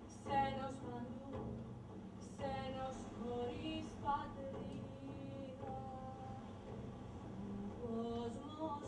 ξένος παντού, ξένος χωρίς πατρίδα. Ο κόσμος